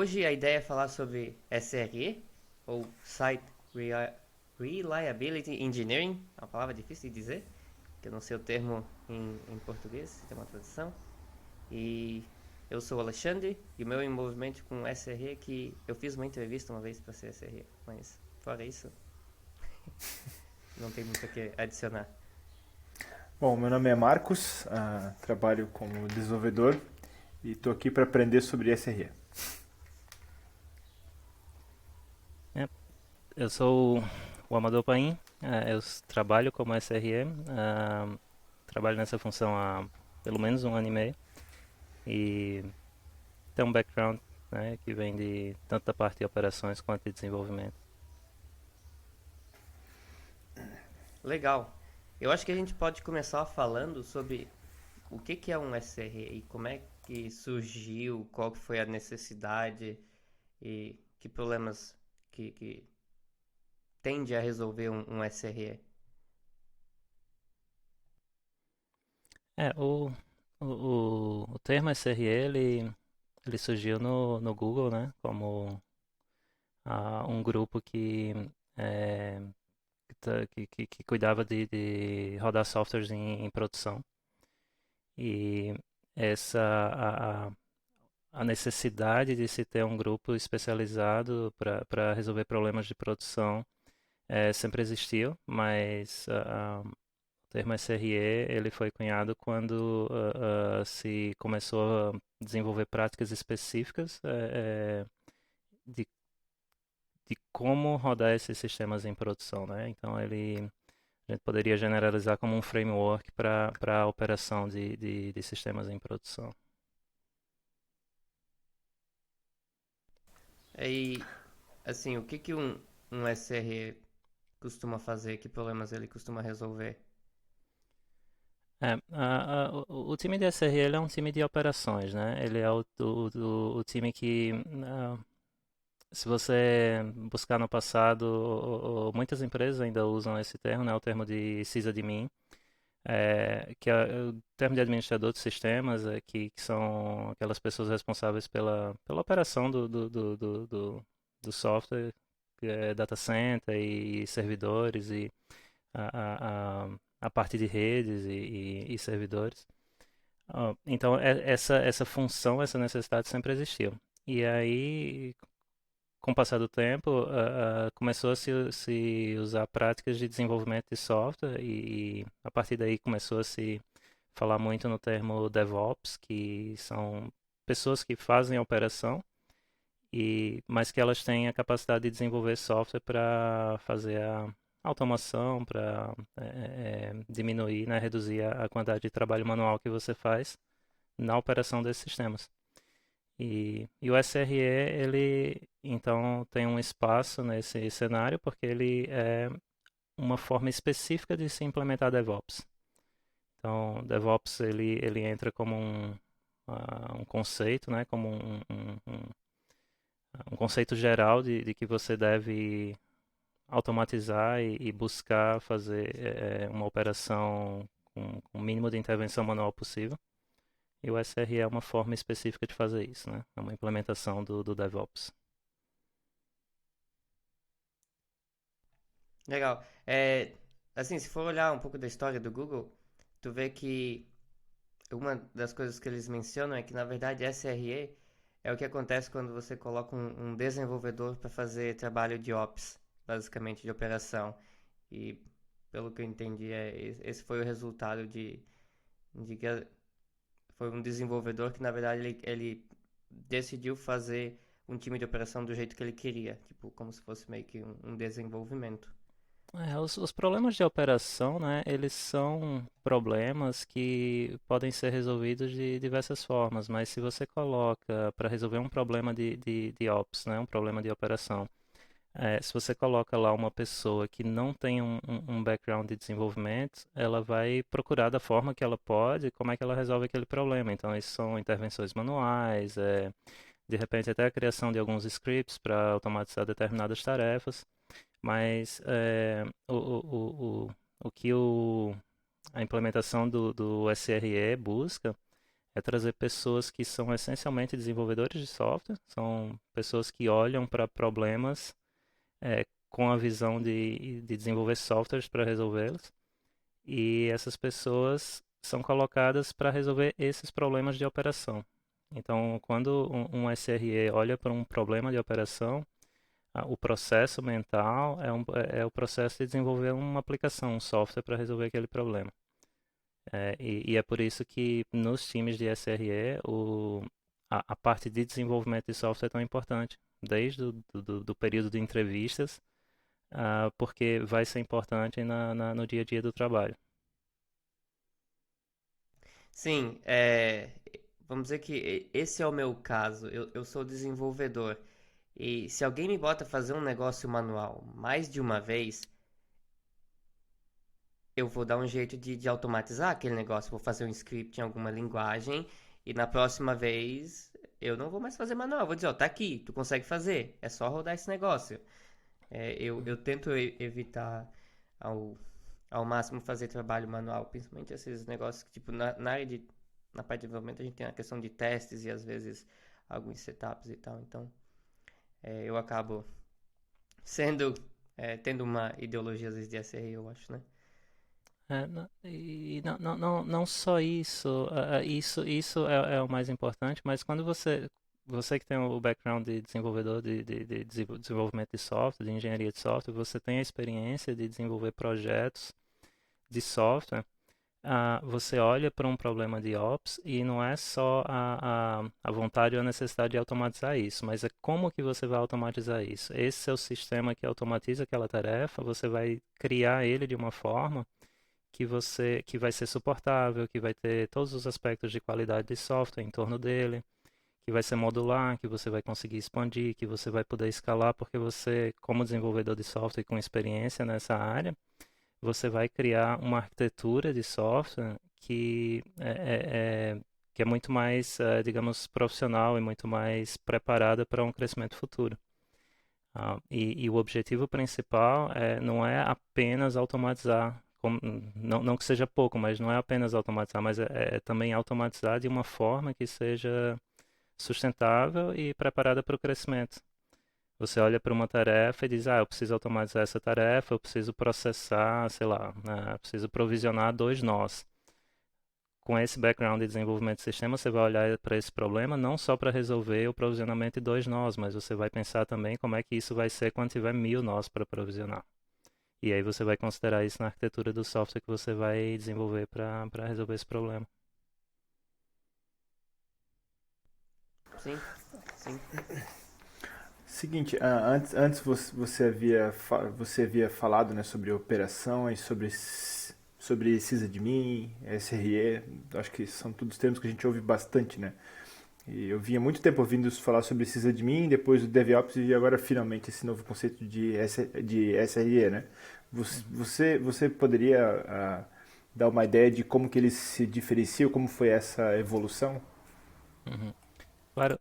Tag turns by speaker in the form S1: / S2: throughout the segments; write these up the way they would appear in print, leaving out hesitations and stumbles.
S1: Hoje a ideia é falar sobre SRE, ou Site Reliability Engineering, é uma palavra difícil de dizer, que eu não sei o termo em português, se tem uma tradução. E eu sou o Alexandre, e o meu envolvimento com SRE é que eu fiz uma entrevista uma vez para ser SRE, mas fora isso, não tem muito o que adicionar.
S2: Bom, meu nome é Marcos, trabalho como desenvolvedor e estou aqui para aprender sobre SRE.
S3: É, eu sou o Amador Paim, eu trabalho como SRE, trabalho nessa função há pelo menos um ano e meio e tenho um background, né, que vem de tanto da parte de operações quanto de desenvolvimento.
S1: Legal. Eu acho que a gente pode começar falando sobre o que é um SRE e como é que surgiu, qual que foi a necessidade e que problemas que tende a resolver um SRE.
S3: É, o termo SRE ele surgiu no Google, né, como um grupo é, que cuidava de rodar softwares em produção. E essa a necessidade de se ter um grupo especializado para resolver problemas de produção sempre existiu, mas o termo SRE ele foi cunhado quando se começou a desenvolver práticas específicas de, de como rodar esses sistemas em produção, né? Então a gente poderia generalizar como um framework para a operação de sistemas em produção.
S1: E assim, o que um SRE costuma fazer? Que problemas ele costuma resolver?
S3: O time de SRE ele é um time de operações, né? Ele é o time que, se você buscar no passado, muitas empresas ainda usam esse termo, né? O termo de sysadmin, que é o termo de administrador de sistemas, que são aquelas pessoas responsáveis pela operação do software, que é data center e servidores e a, a, a parte de redes e servidores. Então, essa função, essa necessidade sempre existiu. E aí, com o passar do tempo, começou a se usar práticas de desenvolvimento de software e a partir daí começou a se falar muito no termo DevOps, que são pessoas que fazem a operação, mas que elas têm a capacidade de desenvolver software para fazer a automação, para diminuir, né, reduzir a quantidade de trabalho manual que você faz na operação desses sistemas. E o SRE, ele então tem um espaço nesse cenário porque ele é uma forma específica de se implementar DevOps. Então, DevOps ele entra como um conceito, né, como um conceito geral de que você deve automatizar e buscar fazer uma operação com o mínimo de intervenção manual possível. E o SRE é uma forma específica de fazer isso, né? É uma implementação do DevOps.
S1: Legal. Assim, se for olhar um pouco da história do Google, tu vê que uma das coisas que eles mencionam é que, na verdade, SRE é o que acontece quando você coloca um desenvolvedor para fazer trabalho de Ops, basicamente de operação. E, pelo que eu entendi, esse foi o resultado de que foi um desenvolvedor que, na verdade, ele decidiu fazer um time de operação do jeito que ele queria, tipo, como se fosse meio que um desenvolvimento.
S3: Os problemas de operação, né, eles são problemas que podem ser resolvidos de diversas formas, mas se você coloca para resolver um problema de Ops, né, um problema de operação, se você coloca lá uma pessoa que não tem um background de desenvolvimento, ela vai procurar da forma que ela pode como é que ela resolve aquele problema. Então, isso são intervenções manuais, de repente até a criação de alguns scripts para automatizar determinadas tarefas. Mas o que a implementação do SRE busca é trazer pessoas que são essencialmente desenvolvedores de software, são pessoas que olham para problemas com a visão de desenvolver softwares para resolvê-los, e essas pessoas são colocadas para resolver esses problemas de operação. Então, quando um SRE olha para um problema de operação, o processo mental é o processo de desenvolver uma aplicação, um software para resolver aquele problema. E é por isso que nos times de SRE a parte de desenvolvimento de software é tão importante, desde do período de entrevistas, porque vai ser importante no dia a dia do trabalho.
S1: Sim, vamos dizer que esse é o meu caso. Eu sou desenvolvedor. E se alguém me bota a fazer um negócio manual mais de uma vez, eu vou dar um jeito de automatizar aquele negócio. Vou fazer um script em alguma linguagem e na próxima vez eu não vou mais fazer manual. Eu vou dizer, ó, tá aqui, tu consegue fazer. É só rodar esse negócio. Eu tento evitar ao, ao máximo fazer trabalho manual, principalmente esses negócios que, tipo, na parte de desenvolvimento a gente tem a questão de testes e às vezes alguns setups e tal. Então, eu acabo tendo uma ideologia às vezes de SRE, eu acho, né?
S3: E não só isso, isso é o mais importante, mas quando você que tem o background de desenvolvedor de desenvolvimento de software, de engenharia de software, você tem a experiência de desenvolver projetos de software, você olha para um problema de Ops e não é só a vontade ou a necessidade de automatizar isso, mas é como que você vai automatizar isso. Esse é o sistema que automatiza aquela tarefa, você vai criar ele de uma forma que vai ser suportável, que vai ter todos os aspectos de qualidade de software em torno dele, que vai ser modular, que você vai conseguir expandir, que você vai poder escalar, porque você, como desenvolvedor de software com experiência nessa área, você vai criar uma arquitetura de software que é muito mais, digamos, profissional e muito mais preparada para um crescimento futuro. E o objetivo principal não é apenas automatizar, não que seja pouco, mas não é apenas automatizar, mas é também automatizar de uma forma que seja sustentável e preparada para o crescimento. Você olha para uma tarefa e diz, eu preciso automatizar essa tarefa, eu preciso processar, sei lá, né, eu preciso provisionar 2 nós. Com esse background de desenvolvimento de sistema, você vai olhar para esse problema não só para resolver o provisionamento de 2 nós, mas você vai pensar também como é que isso vai ser quando tiver 1.000 nós para provisionar. E aí você vai considerar isso na arquitetura do software que você vai desenvolver para resolver esse problema.
S1: Sim, sim.
S2: Seguinte, antes você havia falado, né, sobre operação e sobre sysadmin, SRE, acho que são todos termos que a gente ouve bastante, né? E eu vinha muito tempo ouvindo falar sobre sysadmin, depois o DevOps e agora finalmente esse novo conceito de SRE, né? Você poderia dar uma ideia de como que eles se diferenciam, como foi essa evolução?
S3: Uhum. Claro,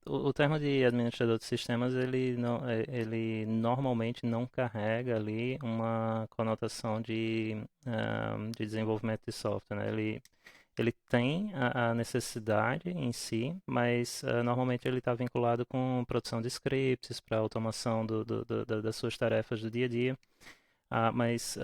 S3: o termo de administrador de sistemas, ele normalmente não carrega ali uma conotação de desenvolvimento de software, né? Ele tem a necessidade em si, mas normalmente ele está vinculado com produção de scripts para automação das suas tarefas do dia a dia. Mas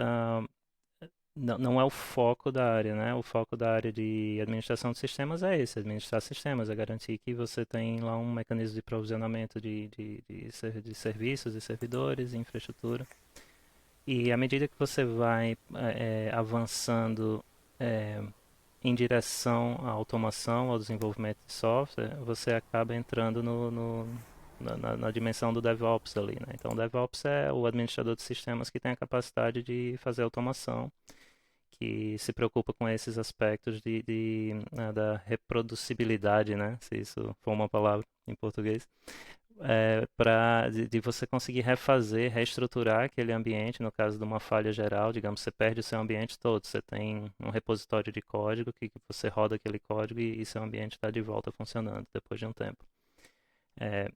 S3: não é o foco da área, né? O foco da área de administração de sistemas é esse, administrar sistemas, é garantir que você tem lá um mecanismo de provisionamento de serviços e servidores, infraestrutura. E à medida que você vai avançando em direção à automação, ao desenvolvimento de software, você acaba entrando na dimensão do DevOps ali, né? Então, o DevOps é o administrador de sistemas que tem a capacidade de fazer automação, que se preocupa com esses aspectos da reproducibilidade, né? Se isso for uma palavra em português, de você conseguir refazer, reestruturar aquele ambiente, no caso de uma falha geral, digamos, você perde o seu ambiente todo, você tem um repositório de código que você roda aquele código e seu ambiente está de volta funcionando depois de um tempo.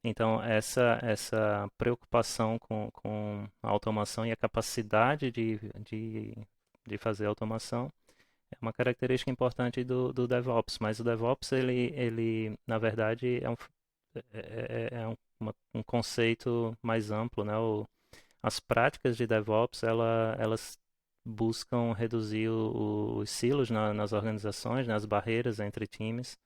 S3: Então, essa preocupação com a automação e a capacidade de fazer automação É uma característica importante do DevOps, mas o DevOps, ele na verdade, um conceito mais amplo, né? As práticas de DevOps, elas buscam reduzir os silos nas organizações, né? As barreiras entre times,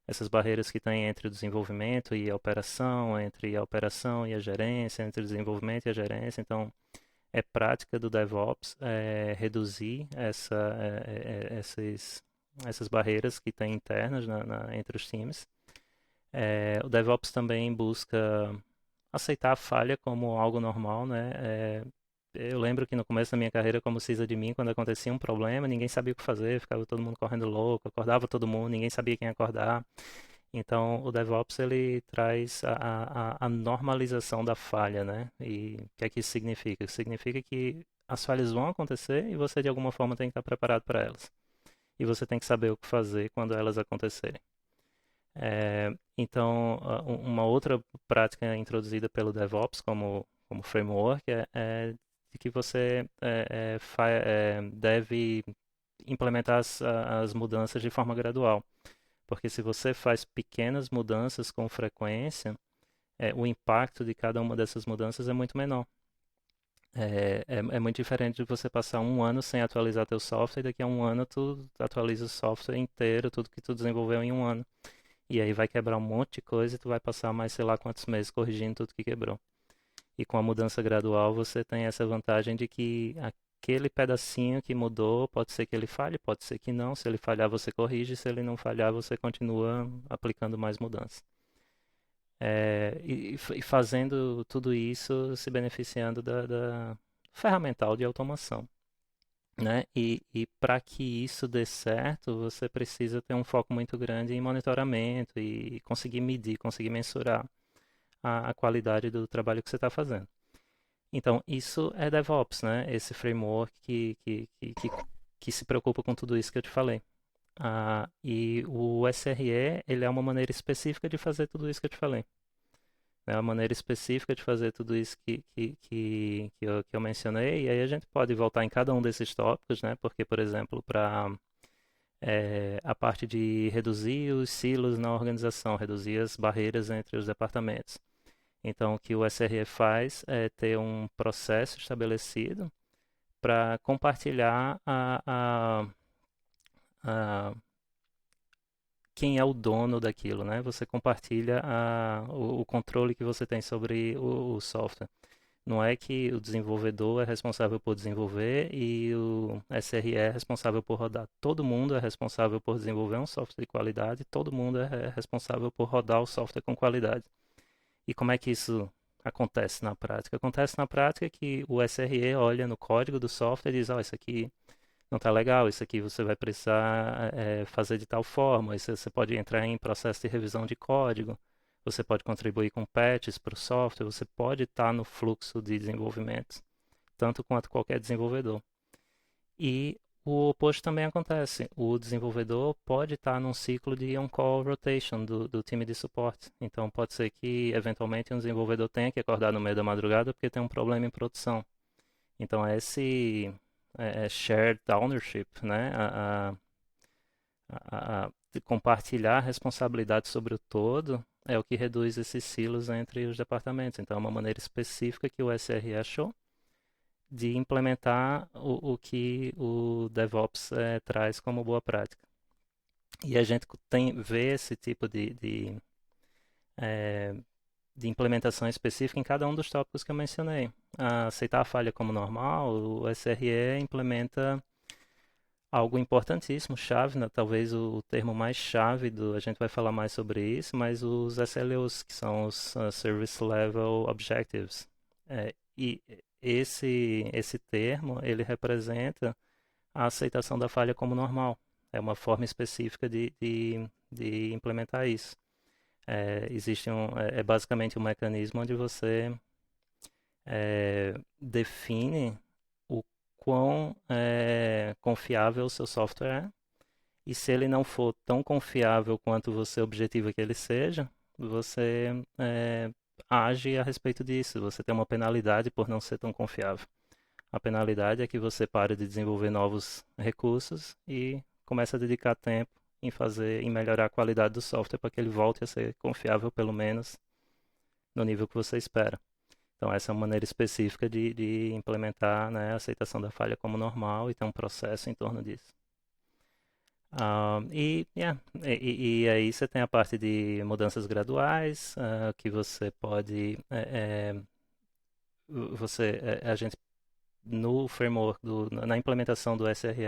S3: essas barreiras que tem entre o desenvolvimento e a operação, entre a operação e a gerência, entre o desenvolvimento e a gerência. Então, é prática do DevOps reduzir essas barreiras que tem internas entre os times. O DevOps também busca aceitar a falha como algo normal, né? Eu lembro que no começo da minha carreira como sysadmin, quando acontecia um problema, ninguém sabia o que fazer, ficava todo mundo correndo louco, acordava todo mundo, ninguém sabia quem acordar. Então, o DevOps ele traz a normalização da falha, né? E o que é que isso significa? Significa que as falhas vão acontecer e você de alguma forma tem que estar preparado para elas. E você tem que saber o que fazer quando elas acontecerem. Então, uma outra prática introduzida pelo DevOps como framework é de que você deve implementar as mudanças de forma gradual. Porque se você faz pequenas mudanças com frequência, o impacto de cada uma dessas mudanças é muito menor. É muito diferente de você passar um ano sem atualizar teu software e daqui a um ano tu atualiza o software inteiro, tudo que tu desenvolveu em um ano. E aí vai quebrar um monte de coisa e tu vai passar mais sei lá quantos meses corrigindo tudo que quebrou. E com a mudança gradual você tem essa vantagem de que aquele pedacinho que mudou, pode ser que ele falhe, pode ser que não. Se ele falhar, você corrige. Se ele não falhar, você continua aplicando mais mudanças. E fazendo tudo isso, se beneficiando da ferramental de automação. Né? E para que isso dê certo, você precisa ter um foco muito grande em monitoramento e conseguir medir, conseguir mensurar a qualidade do trabalho que você está fazendo. Então, isso é DevOps, né? Esse framework que se preocupa com tudo isso que eu te falei. E o SRE, ele é uma maneira específica de fazer tudo isso que eu te falei. É uma maneira específica de fazer tudo isso que eu mencionei. E aí a gente pode voltar em cada um desses tópicos, né? Porque, por exemplo, para a parte de reduzir os silos na organização, reduzir as barreiras entre os departamentos. Então, o que o SRE faz é ter um processo estabelecido para compartilhar a quem é o dono daquilo, né? Você compartilha o controle que você tem sobre o software. Não é que o desenvolvedor é responsável por desenvolver e o SRE é responsável por rodar. Todo mundo é responsável por desenvolver um software de qualidade, todo mundo é responsável por rodar o software com qualidade. E como é que isso acontece na prática? Acontece na prática que o SRE olha no código do software e diz, isso aqui não está legal, isso aqui você vai precisar fazer de tal forma, isso você pode entrar em processo de revisão de código, você pode contribuir com patches para o software, você pode estar no fluxo de desenvolvimento, tanto quanto qualquer desenvolvedor. E o oposto também acontece. O desenvolvedor pode estar num ciclo de on-call rotation do time de suporte. Então, pode ser que, eventualmente, um desenvolvedor tenha que acordar no meio da madrugada porque tem um problema em produção. Então, esse shared ownership, né? De compartilhar a responsabilidade sobre o todo é o que reduz esses silos entre os departamentos. Então, é uma maneira específica que o SRE achou de implementar o que o DevOps traz como boa prática. E a gente vê esse tipo de implementação específica em cada um dos tópicos que eu mencionei. Aceitar a falha como normal, o SRE implementa algo importantíssimo, chave, né? Talvez o termo mais chave a gente vai falar mais sobre isso, mas os SLOs, que são os Service Level Objectives. E esse termo, ele representa a aceitação da falha como normal. É uma forma específica de implementar isso. É basicamente um mecanismo onde você define o quão confiável o seu software é. E se ele não for tão confiável quanto você objetiva que ele seja, você age a respeito disso. Você tem uma penalidade por não ser tão confiável. A penalidade é que você pare de desenvolver novos recursos e começa a dedicar tempo em melhorar a qualidade do software para que ele volte a ser confiável, pelo menos no nível que você espera. Então, essa é uma maneira específica de implementar, né, a aceitação da falha como normal e ter um processo em torno disso. E aí você tem a parte de mudanças graduais, que você pode, a gente no framework na implementação do SRE,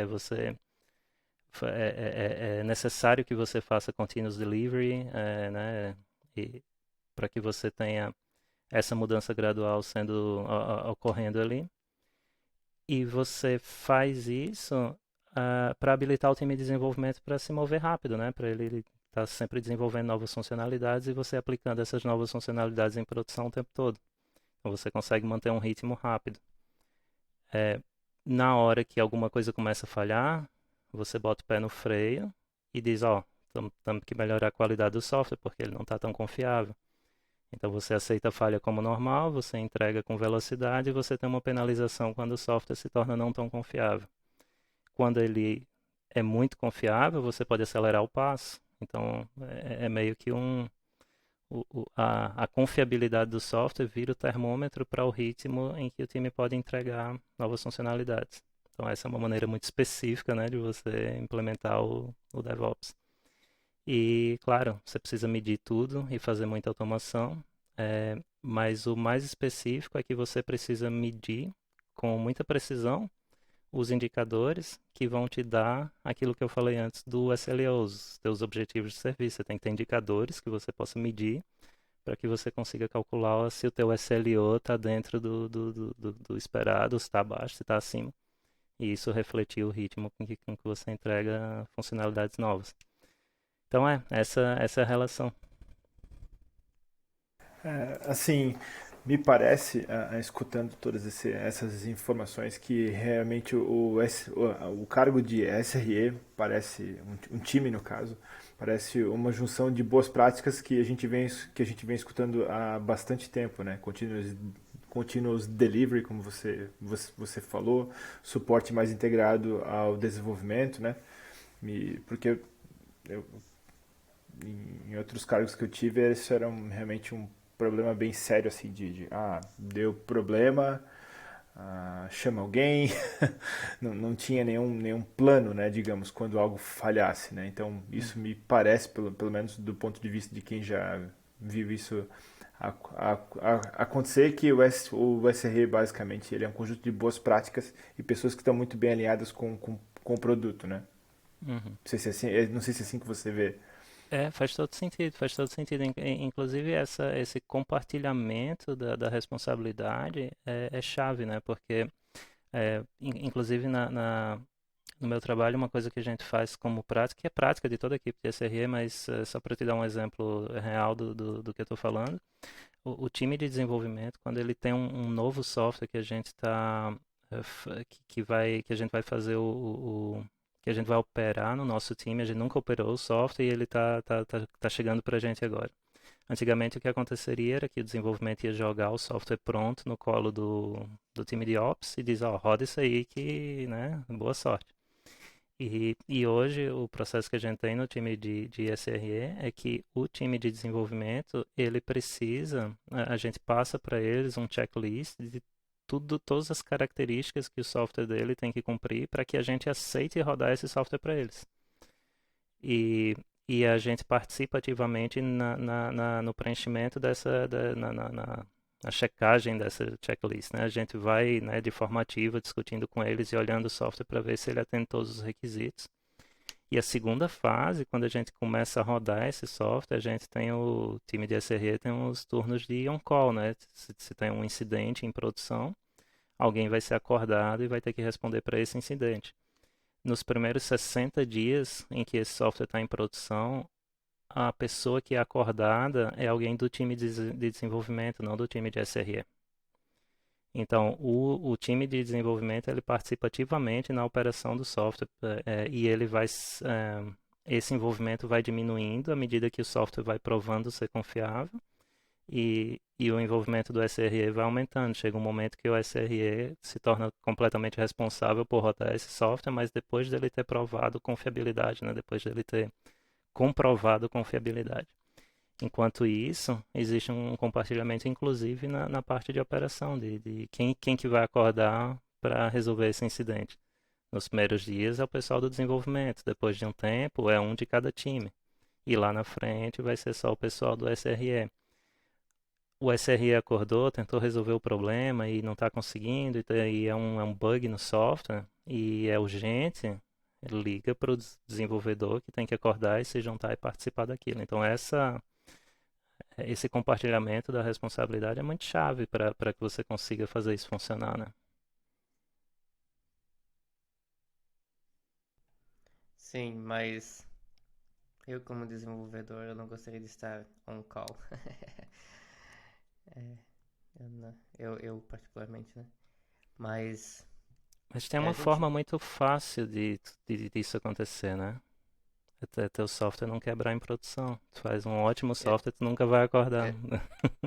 S3: é necessário que você faça continuous delivery, né, para que você tenha essa mudança gradual ocorrendo ali. E você faz isso para habilitar o time de desenvolvimento para se mover rápido, né? Para ele estar sempre desenvolvendo novas funcionalidades e você aplicando essas novas funcionalidades em produção o tempo todo. Então você consegue manter um ritmo rápido. Na hora que alguma coisa começa a falhar, você bota o pé no freio e diz, ó, temos que melhorar a qualidade do software porque ele não está tão confiável. Então você aceita a falha como normal, você entrega com velocidade e você tem uma penalização quando o software se torna não tão confiável. Quando ele é muito confiável, você pode acelerar o passo. Então é meio que a confiabilidade do software vira o termômetro para o ritmo em que o time pode entregar novas funcionalidades. Então essa é uma maneira muito específica, né, de você implementar o DevOps. E, claro, você precisa medir tudo e fazer muita automação, mas o mais específico é que você precisa medir com muita precisão os indicadores que vão te dar aquilo que eu falei antes do SLO, os teus objetivos de serviço. Você tem que ter indicadores que você possa medir para que você consiga calcular se o teu SLO está dentro do esperado, se está abaixo, se está acima. E isso refletir o ritmo com que você entrega funcionalidades novas. Então essa é a relação.
S2: Assim, me parece, escutando todas essas informações, que realmente o cargo de SRE parece, um time no caso, parece uma junção de boas práticas que a gente vem escutando há bastante tempo, né? Continuous delivery, como você falou, suporte mais integrado ao desenvolvimento, né? Porque eu, em outros cargos que eu tive, isso era realmente um problema bem sério, assim, deu problema, chama alguém, não tinha nenhum plano, né, digamos, quando algo falhasse, né? Então, isso me parece, pelo menos do ponto de vista de quem já viu isso acontecer, que o SRE, basicamente, ele é um conjunto de boas práticas e pessoas que estão muito bem alinhadas com o produto, né?
S3: Uhum.
S2: Não sei se é assim que você vê.
S3: Faz todo sentido, faz todo sentido. Inclusive, esse compartilhamento da responsabilidade é chave, né? Porque, inclusive, no meu trabalho, uma coisa que a gente faz como prática, que é prática de toda a equipe de SRE, mas só para te dar um exemplo real do que eu estou falando, o time de desenvolvimento, quando ele tem um novo software que a gente está, que a gente vai fazer que a gente vai operar no nosso time, a gente nunca operou o software e ele tá chegando para a gente agora. Antigamente o que aconteceria era que o desenvolvimento ia jogar o software pronto no colo do time de Ops e diz, ó, roda isso aí que, né, boa sorte. E hoje o processo que a gente tem no time de SRE é que o time de desenvolvimento, ele precisa, a gente passa para eles um checklist de todas as características que o software dele tem que cumprir para que a gente aceite rodar esse software para eles. E, e a gente participa ativamente no preenchimento na checagem dessa checklist, né? A gente vai, né, de forma ativa discutindo com eles e olhando o software para ver se ele atende todos os requisitos. E a segunda fase, quando a gente começa a rodar esse software, a gente tem o time de SRE tem os turnos de on-call, né? Se tem um incidente em produção, alguém vai ser acordado e vai ter que responder para esse incidente. Nos primeiros 60 dias em que esse software está em produção, a pessoa que é acordada é alguém do time de desenvolvimento, não do time de SRE. Então, o time de desenvolvimento ele participa ativamente na operação do software e esse envolvimento vai diminuindo à medida que o software vai provando ser confiável e o envolvimento do SRE vai aumentando. Chega um momento que o SRE se torna completamente responsável por rodar esse software, mas depois dele ter provado confiabilidade, né? Depois dele ter comprovado confiabilidade. Enquanto isso, existe um compartilhamento, inclusive, na parte de operação, de quem que vai acordar para resolver esse incidente. Nos primeiros dias é o pessoal do desenvolvimento, depois de um tempo é um de cada time. E lá na frente vai ser só o pessoal do SRE. O SRE acordou, tentou resolver o problema e não está conseguindo, e é um bug no software e é urgente, ele liga para o desenvolvedor que tem que acordar e se juntar e participar daquilo. Então esse compartilhamento da responsabilidade é muito chave para que você consiga fazer isso funcionar, né?
S1: Sim, mas eu como desenvolvedor eu não gostaria de estar on call. É, eu particularmente, né? Mas
S3: Mas tem
S1: a
S3: uma
S1: gente.
S3: forma muito fácil disso acontecer, né? Até teu software não quebrar em produção. Tu faz um ótimo
S1: é-
S3: software, tu nunca vai acordar.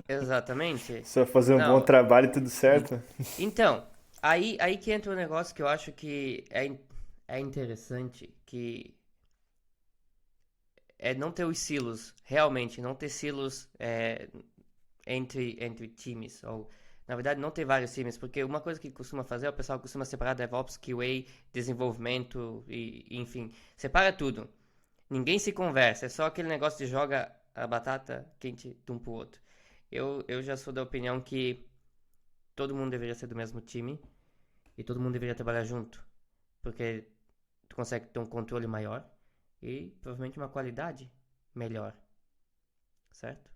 S1: é- exatamente.
S2: Só fazer um bom
S1: Não,
S2: trabalho e tudo certo?
S1: então, aí que entra um negócio que eu acho que é interessante, que é não ter os silos, realmente, não ter silos entre times, ou na verdade não ter vários times, porque uma coisa que costuma fazer, o pessoal costuma separar DevOps, QA, desenvolvimento, e enfim, separa tudo. Ninguém se conversa, é só aquele negócio de joga a batata quente de um pro outro. Eu já sou da opinião que todo mundo deveria ser do mesmo time e todo mundo deveria trabalhar junto, porque tu consegue ter um controle maior e provavelmente uma qualidade melhor, certo?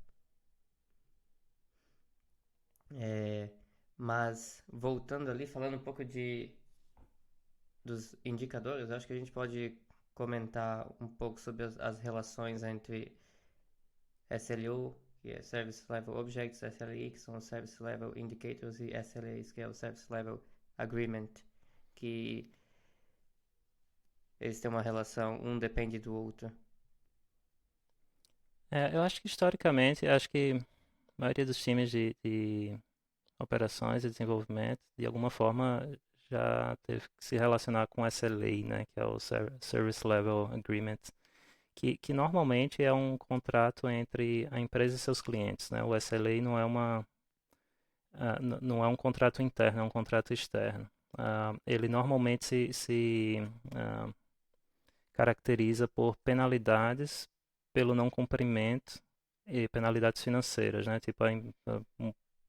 S1: É, mas voltando ali, falando um pouco dos indicadores, acho que a gente pode comentar um pouco sobre as relações entre SLO, que é Service Level Objects, SLI, que são os Service Level Indicators, e SLAs, que é o Service Level Agreement, que eles têm uma relação, um depende do outro.
S3: Eu acho que historicamente, acho que a maioria dos times de operações e desenvolvimento, de alguma forma, já teve que se relacionar com SLA, né, que é o Service Level Agreement, que normalmente é um contrato entre a empresa e seus clientes, né? O SLA não é um contrato interno, é um contrato externo. Ele normalmente se caracteriza por penalidades pelo não cumprimento e penalidades financeiras, né? Tipo,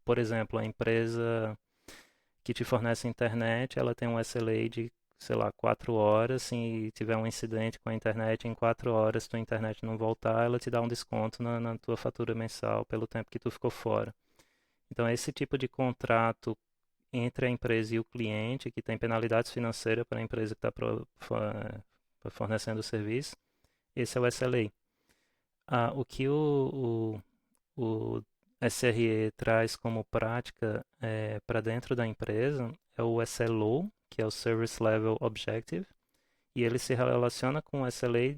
S3: por exemplo, a empresa que te fornece internet, ela tem um SLA de, sei lá, 4 horas. Se tiver um incidente com a internet em 4 horas, tua internet não voltar, ela te dá um desconto na tua fatura mensal pelo tempo que tu ficou fora. Então, esse tipo de contrato entre a empresa e o cliente, que tem penalidades financeiras para a empresa que está fornecendo o serviço, esse é o SLA. O que o SRE traz como prática para dentro da empresa é o SLO, que é o Service Level Objective, e ele se relaciona com o SLA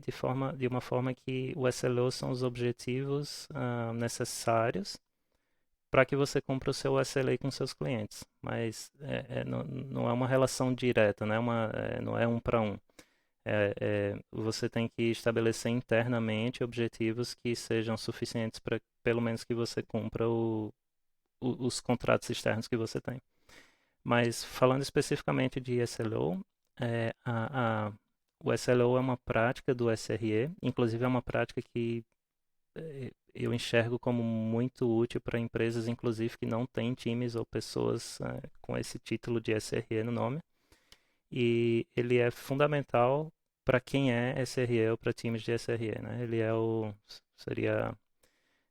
S3: de uma forma que o SLO são os objetivos necessários para que você cumpra o seu SLA com seus clientes. Mas não é uma relação direta, não é um para um. Você tem que estabelecer internamente objetivos que sejam suficientes para, pelo menos, que você cumpra os contratos externos que você tem. Mas falando especificamente de SLO, é, o SLO é uma prática do SRE, inclusive é uma prática que eu enxergo como muito útil para empresas, inclusive, que não têm times ou pessoas com esse título de SRE no nome. E ele é fundamental para quem é SRE ou para times de SRE, né? Ele seria,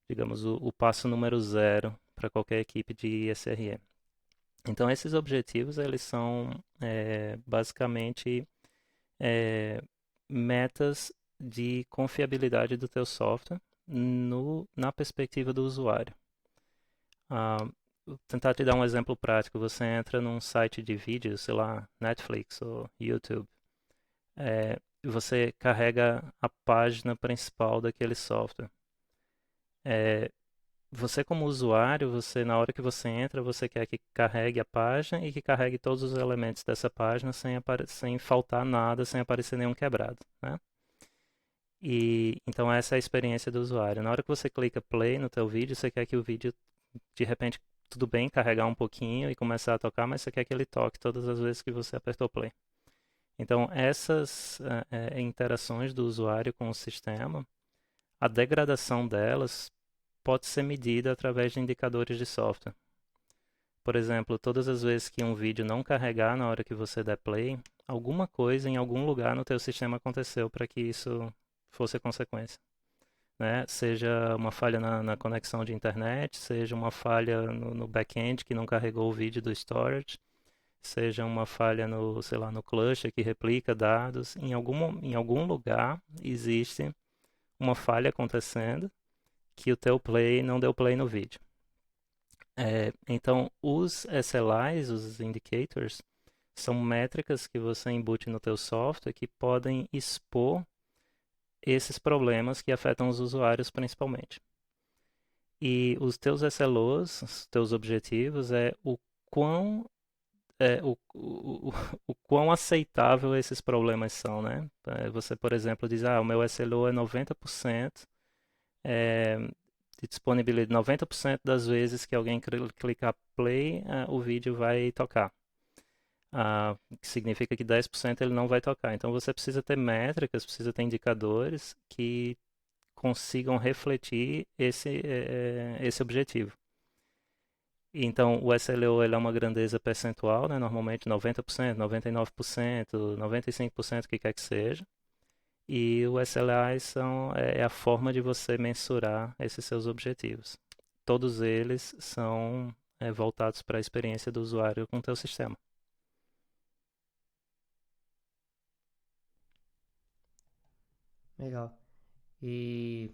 S3: digamos, o passo número zero para qualquer equipe de SRE. Então, esses objetivos, eles são basicamente é, metas de confiabilidade do teu software na perspectiva do usuário. Vou tentar te dar um exemplo prático. Você entra num site de vídeo, sei lá, Netflix ou YouTube, e você carrega a página principal daquele software. É, você como usuário, você na hora que você entra, você quer que carregue a página e que carregue todos os elementos dessa página sem faltar nada, sem aparecer nenhum quebrado, né? E então essa é a experiência do usuário. Na hora que você clica play no teu vídeo, você quer que o vídeo de repente tudo bem carregar um pouquinho e começar a tocar, mas você quer que ele toque todas as vezes que você apertou play. Então essas interações do usuário com o sistema, a degradação delas pode ser medida através de indicadores de software. Por exemplo, todas as vezes que um vídeo não carregar na hora que você der play, alguma coisa em algum lugar no teu sistema aconteceu para que isso fosse a consequência, né? Seja uma falha na conexão de internet, seja uma falha no back-end que não carregou o vídeo do storage, seja uma falha no, sei lá, no cluster que replica dados. Em algum lugar existe uma falha acontecendo que o teu play não deu play no vídeo. Então, os SLIs, os indicators, são métricas que você embute no teu software que podem expor esses problemas que afetam os usuários principalmente. E os teus SLOs, os teus objetivos, quão, o quão aceitável esses problemas são, né? Você, por exemplo, diz, o meu SLO é 90%, é, de disponibilidade, 90% das vezes que alguém clicar play, o vídeo vai tocar. Que significa que 10% ele não vai tocar. Então você precisa ter métricas, precisa ter indicadores que consigam refletir esse objetivo. Então o SLO ele é uma grandeza percentual, né? Normalmente 90%, 99%, 95%, o que quer que seja. E o SLI é a forma de você mensurar esses seus objetivos. Todos eles são voltados para a experiência do usuário com o teu sistema.
S1: Legal. E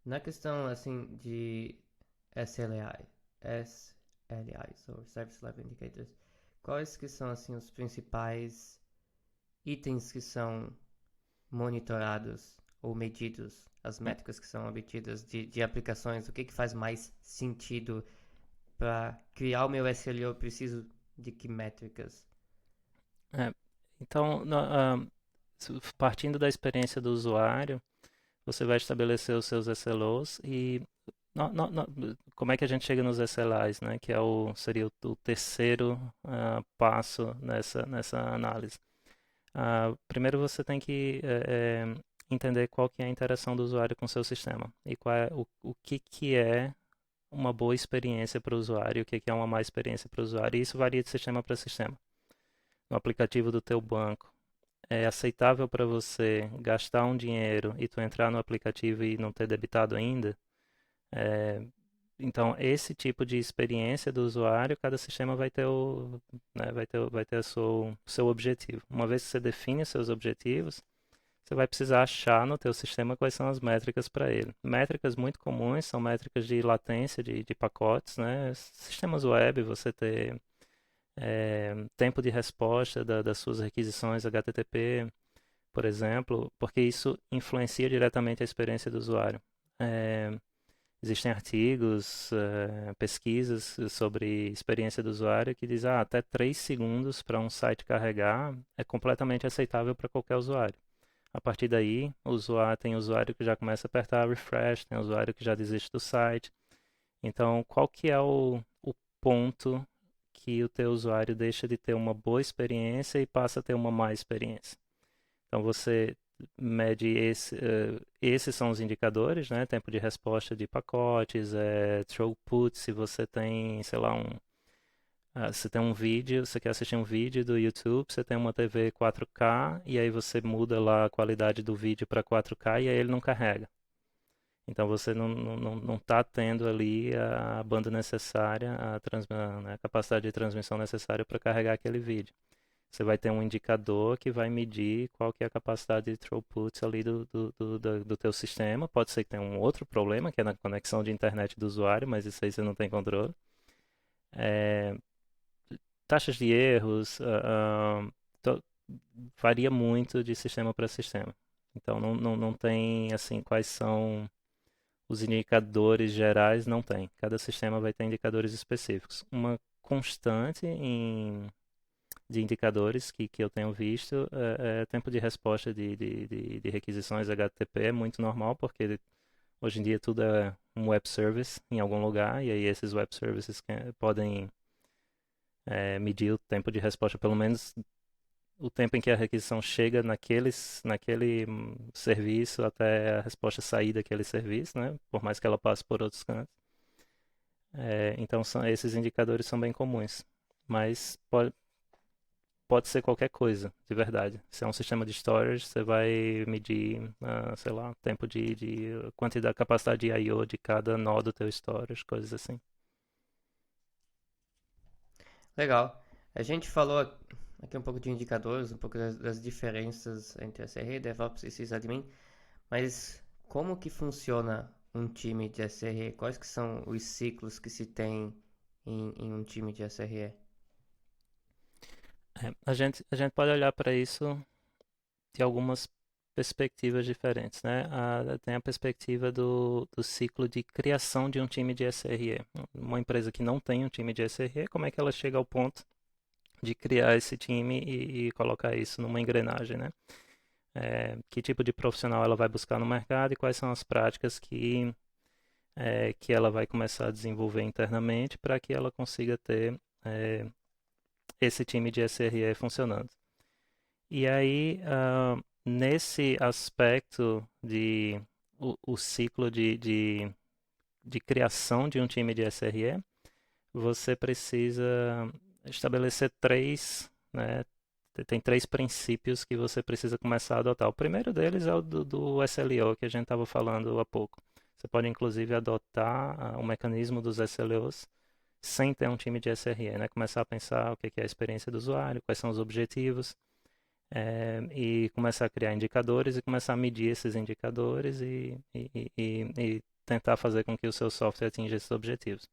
S1: na questão assim de SLI, SLIs, ou Service Level Indicators, quais que são assim os principais itens que são monitorados ou medidos, as métricas que são obtidas de aplicações, o que faz mais sentido para criar o meu SLO? Eu preciso de que métricas?
S3: É, então, partindo da experiência do usuário, você vai estabelecer os seus SLOs e como é que a gente chega nos SLIs, né? Que seria o terceiro passo nessa análise. Primeiro você tem que entender qual que é a interação do usuário com o seu sistema e qual é, o que é uma boa experiência para o usuário, o que é uma má experiência para o usuário, e isso varia de sistema para sistema. No aplicativo do teu banco, é aceitável para você gastar um dinheiro e tu entrar no aplicativo e não ter debitado ainda? É, então, esse tipo de experiência do usuário, cada sistema vai ter o seu objetivo. Uma vez que você define seus objetivos, você vai precisar achar no teu sistema quais são as métricas para ele. Métricas muito comuns são métricas de latência de pacotes, né? Sistemas web, você ter tempo de resposta das suas requisições HTTP, por exemplo, porque isso influencia diretamente a experiência do usuário. Existem artigos, pesquisas sobre experiência do usuário que dizem até 3 segundos para um site carregar é completamente aceitável para qualquer usuário. A partir daí, tem usuário que já começa a apertar refresh, tem usuário que já desiste do site. Então, qual que é o ponto que o teu usuário deixa de ter uma boa experiência e passa a ter uma má experiência? Então, você mede esses são os indicadores, né? Tempo de resposta de pacotes, throughput, se você tem, sei lá, você tem um vídeo, você quer assistir um vídeo do YouTube, você tem uma TV 4K e aí você muda lá a qualidade do vídeo para 4K e aí ele não carrega. Então você não está tendo ali a banda necessária, né, a capacidade de transmissão necessária para carregar aquele vídeo. Você vai ter um indicador que vai medir qual que é a capacidade de throughput ali do teu sistema. Pode ser que tenha um outro problema, que é na conexão de internet do usuário, mas isso aí você não tem controle. Taxas de erros, varia muito de sistema para sistema. Então não tem assim quais são os indicadores gerais não tem. Cada sistema vai ter indicadores específicos. Uma constante de indicadores que eu tenho visto é tempo de resposta de requisições HTTP é muito normal, porque hoje em dia tudo é um web service em algum lugar, e aí esses web services podem medir o tempo de resposta, pelo menos o tempo em que a requisição chega naquele serviço até a resposta sair daquele serviço, né? Por mais que ela passe por outros cantos. Então esses indicadores são bem comuns, mas pode ser qualquer coisa, de verdade. Se é um sistema de storage, você vai medir, sei lá, tempo de quantidade, capacidade de I/O de cada nó do teu storage, coisas assim.
S1: Legal. A gente falou aqui um pouco de indicadores, um pouco das diferenças entre SRE, DevOps e sysadmin, mas como que funciona um time de SRE? Quais que são os ciclos que se tem em um time de SRE?
S3: A gente pode olhar para isso de algumas perspectivas diferentes, né? Tem a perspectiva do ciclo de criação de um time de SRE. Uma empresa que não tem um time de SRE, como é que ela chega ao ponto de criar esse time e colocar isso numa engrenagem, né? Que tipo de profissional ela vai buscar no mercado e quais são as práticas que ela vai começar a desenvolver internamente para que ela consiga ter esse time de SRE funcionando. E aí, nesse aspecto o ciclo de criação de um time de SRE, você precisa estabelecer né, tem três princípios que você precisa começar a adotar. O primeiro deles é o do SLO, que a gente estava falando há pouco. Você pode, inclusive, adotar o mecanismo dos SLOs sem ter um time de SRE, né? Começar a pensar o que é a experiência do usuário, quais são os objetivos, e começar a criar indicadores e começar a medir esses indicadores e tentar fazer com que o seu software atinja esses objetivos.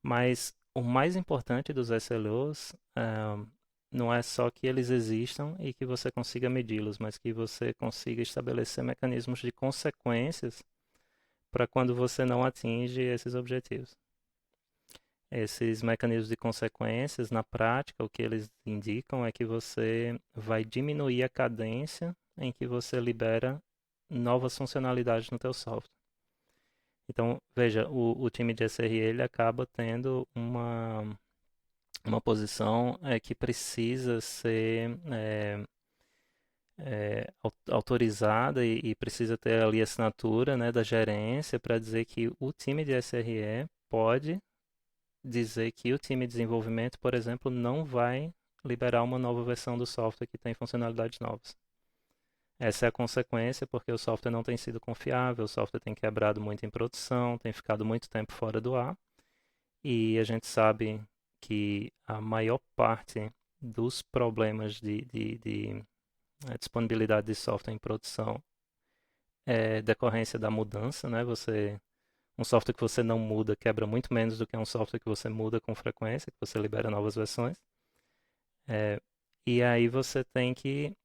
S3: Mas o mais importante dos SLOs não é só que eles existam e que você consiga medi-los, mas que você consiga estabelecer mecanismos de consequências para quando você não atinge esses objetivos. Esses mecanismos de consequências, na prática, o que eles indicam é que você vai diminuir a cadência em que você libera novas funcionalidades no teu software. Então, veja, o time de SRE ele acaba tendo uma posição que precisa ser autorizada e precisa ter ali a assinatura, né, da gerência para dizer que o time de SRE pode dizer que o time de desenvolvimento, por exemplo, não vai liberar uma nova versão do software que tem funcionalidades novas. Essa é a consequência porque o software não tem sido confiável, o software tem quebrado muito em produção, tem ficado muito tempo fora do ar. E a gente sabe que a maior parte dos problemas de disponibilidade de software em produção é decorrência da mudança, né? Um software que você não muda quebra muito menos do que um software que você muda com frequência, que você libera novas versões. E aí você tem que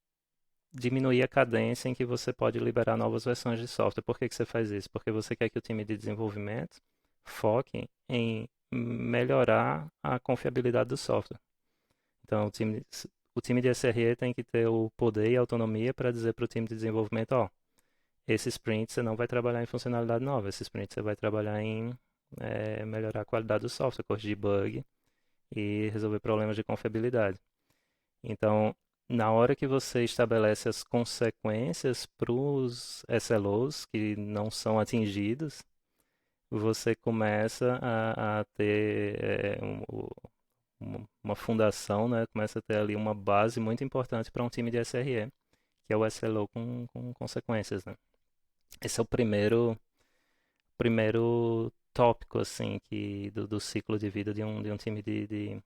S3: diminuir a cadência em que você pode liberar novas versões de software. Por que você faz isso? Porque você quer que o time de desenvolvimento foque em melhorar a confiabilidade do software. Então, o time de SRE tem que ter o poder e a autonomia para dizer para o time de desenvolvimento, esse sprint você não vai trabalhar em funcionalidade nova, esse sprint você vai trabalhar em melhorar a qualidade do software, corrigir bug e resolver problemas de confiabilidade. Então, na hora que você estabelece as consequências para os SLOs que não são atingidos, você começa a ter uma fundação, né? Começa a ter ali uma base muito importante para um time de SRE, que é o SLO com consequências, né? Esse é o primeiro tópico, assim, do ciclo de vida de um time de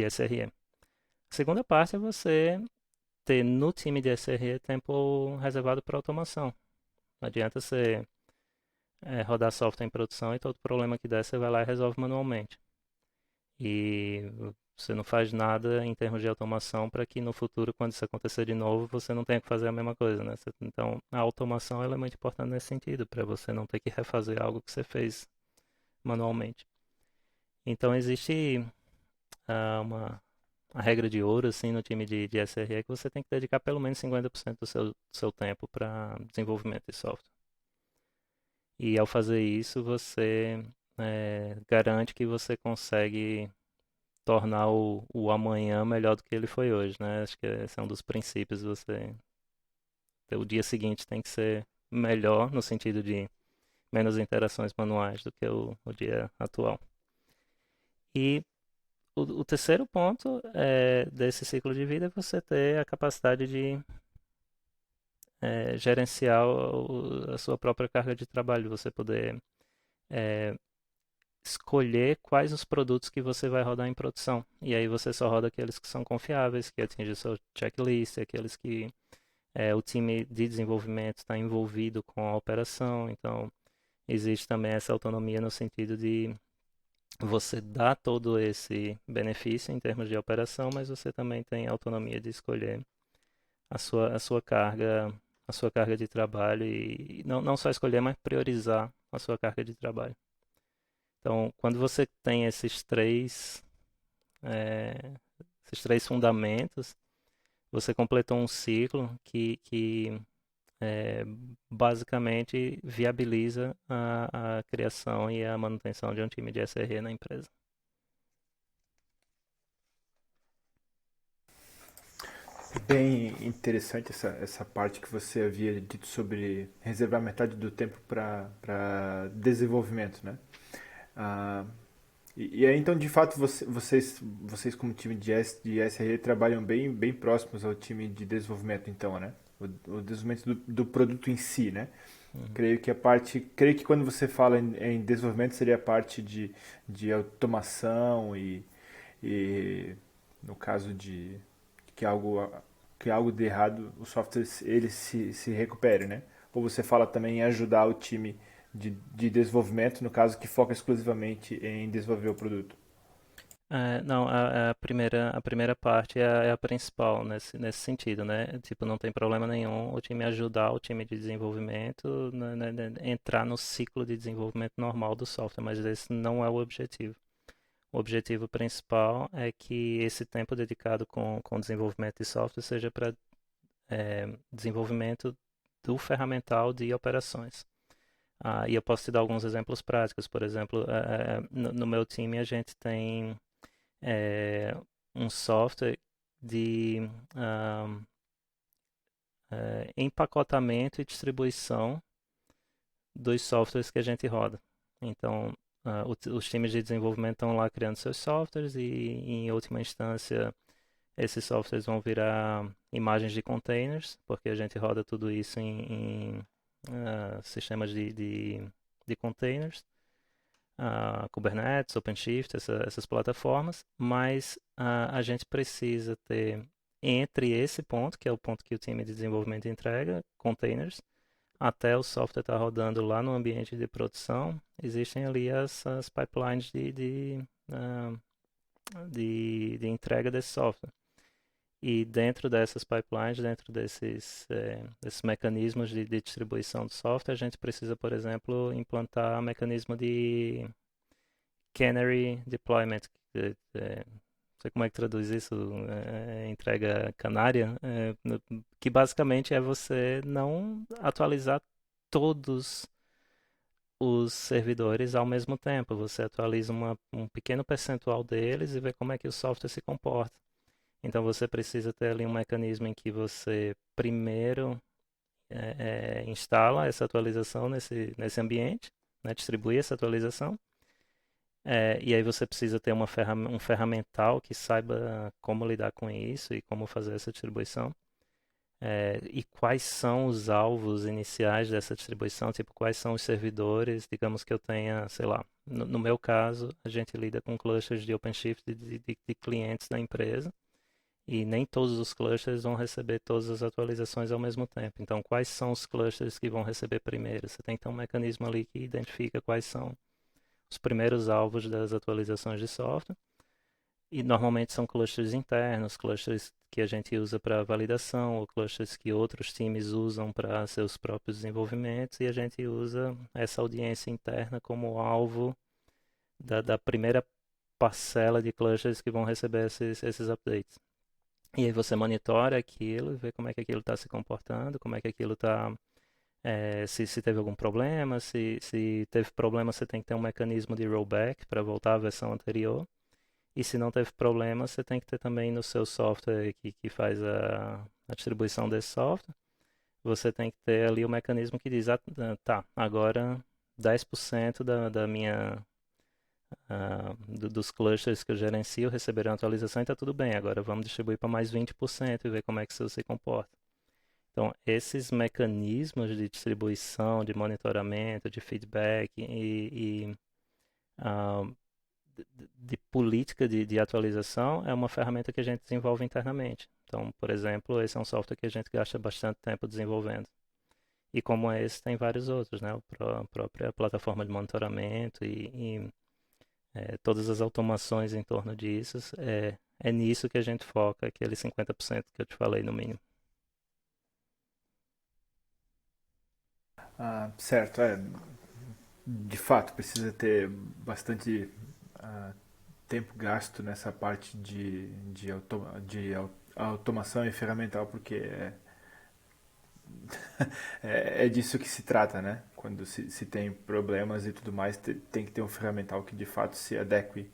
S3: SRE. A segunda parte é você ter no time de SRE tempo reservado para automação. Não adianta você rodar software em produção e todo problema que der você vai lá e resolve manualmente. E Você não faz nada em termos de automação para que no futuro, quando isso acontecer de novo, você não tenha que fazer a mesma coisa, né? Então, a automação ela é muito importante nesse sentido, para você não ter que refazer algo que você fez manualmente. Então, existe uma regra de ouro assim no time de SRE que você tem que dedicar pelo menos 50% do seu tempo para desenvolvimento de software. E ao fazer isso, você garante que você consegue tornar o amanhã melhor do que ele foi hoje, né? Acho que esse é um dos princípios. O dia seguinte tem que ser melhor no sentido de menos interações manuais do que o dia atual. E o terceiro ponto desse ciclo de vida é você ter a capacidade de gerenciar a sua própria carga de trabalho, você poder é, escolher quais os produtos que você vai rodar em produção. E aí você só roda aqueles que são confiáveis, que atingem o seu checklist, aqueles que o time de desenvolvimento está envolvido com a operação. Então, existe também essa autonomia no sentido de você dar todo esse benefício em termos de operação, mas você também tem autonomia de escolher a sua carga de trabalho e não só escolher, mas priorizar a sua carga de trabalho. Então, quando você tem eh, esses três fundamentos, você completou um ciclo que basicamente viabiliza a criação e a manutenção de um time de SRE na empresa.
S2: Bem interessante essa parte que você havia dito sobre reservar metade do tempo para desenvolvimento, né? Ah, e aí, então, de fato, vocês como time de SRE trabalham bem próximos ao time de desenvolvimento, então, né? O desenvolvimento do produto em si, né?
S3: Uhum.
S2: Creio que quando você fala em desenvolvimento seria a parte de automação e no caso de que algo de errado, o software ele se recupere, né? Ou você fala também em ajudar o time de desenvolvimento, no caso que foca exclusivamente em desenvolver o produto.
S3: Não, a primeira parte é a principal nesse sentido, né? Tipo, não tem problema nenhum o time ajudar o time de desenvolvimento, né, entrar no ciclo de desenvolvimento normal do software, mas esse não é o objetivo. O objetivo principal é que esse tempo dedicado com desenvolvimento de software seja para desenvolvimento do ferramental de operações. E eu posso te dar alguns exemplos práticos. Por exemplo, no meu time a gente tem é, um software de ah, empacotamento e distribuição dos softwares que a gente roda. Então, os times de desenvolvimento estão lá criando seus softwares e, em última instância, esses softwares vão virar imagens de containers, porque a gente roda tudo isso em sistemas de containers. Kubernetes, OpenShift, essas plataformas, mas a gente precisa ter entre esse ponto, que é o ponto que o time de desenvolvimento entrega, containers, até o software estar rodando lá no ambiente de produção, existem ali as pipelines de entrega desse software. E dentro dessas pipelines, dentro desses mecanismos de distribuição do software, a gente precisa, por exemplo, implantar mecanismo de Canary Deployment. Não sei como é que traduz isso, entrega canária, que basicamente é você não atualizar todos os servidores ao mesmo tempo. Você atualiza um pequeno percentual deles e vê como é que o software se comporta. Então você precisa ter ali um mecanismo em que você primeiro instala essa atualização nesse ambiente, né, distribui essa atualização. E aí você precisa ter um ferramental que saiba como lidar com isso e como fazer essa distribuição. E quais são os alvos iniciais dessa distribuição, tipo, quais são os servidores, digamos que eu tenha, sei lá, no meu caso, a gente lida com clusters de OpenShift de clientes da empresa, e nem todos os clusters vão receber todas as atualizações ao mesmo tempo. Então, quais são os clusters que vão receber primeiro? Você tem que ter um mecanismo ali que identifica quais são os primeiros alvos das atualizações de software. E normalmente são clusters internos, clusters que a gente usa para validação, ou clusters que outros times usam para seus próprios desenvolvimentos, e a gente usa essa audiência interna como alvo da primeira parcela de clusters que vão receber esses updates. E aí você monitora aquilo, vê como é que aquilo está se comportando, como é que aquilo está, se teve algum problema, se teve problema você tem que ter um mecanismo de rollback para voltar à versão anterior. E se não teve problema, você tem que ter também no seu software que faz a distribuição desse software, você tem que ter ali o mecanismo que diz, tá, agora 10% da minha, dos clusters que eu gerencio receberam atualização e está tudo bem. Agora vamos distribuir para mais 20% e ver como é que isso se comporta. Então, esses mecanismos de distribuição, de monitoramento, de feedback ah, de política de atualização é uma ferramenta que a gente desenvolve internamente. Então, por exemplo, esse é um software que a gente gasta bastante tempo desenvolvendo. E como esse, tem vários outros, né? A própria plataforma de monitoramento todas as automações em torno disso, é nisso que a gente foca, aquele 50% que eu te falei no mínimo.
S2: Certo, de fato precisa ter bastante ah, tempo gasto nessa parte de automação e ferramental, porque é disso que se trata, né? Quando se tem problemas e tudo mais, tem que ter um ferramental que de fato se adeque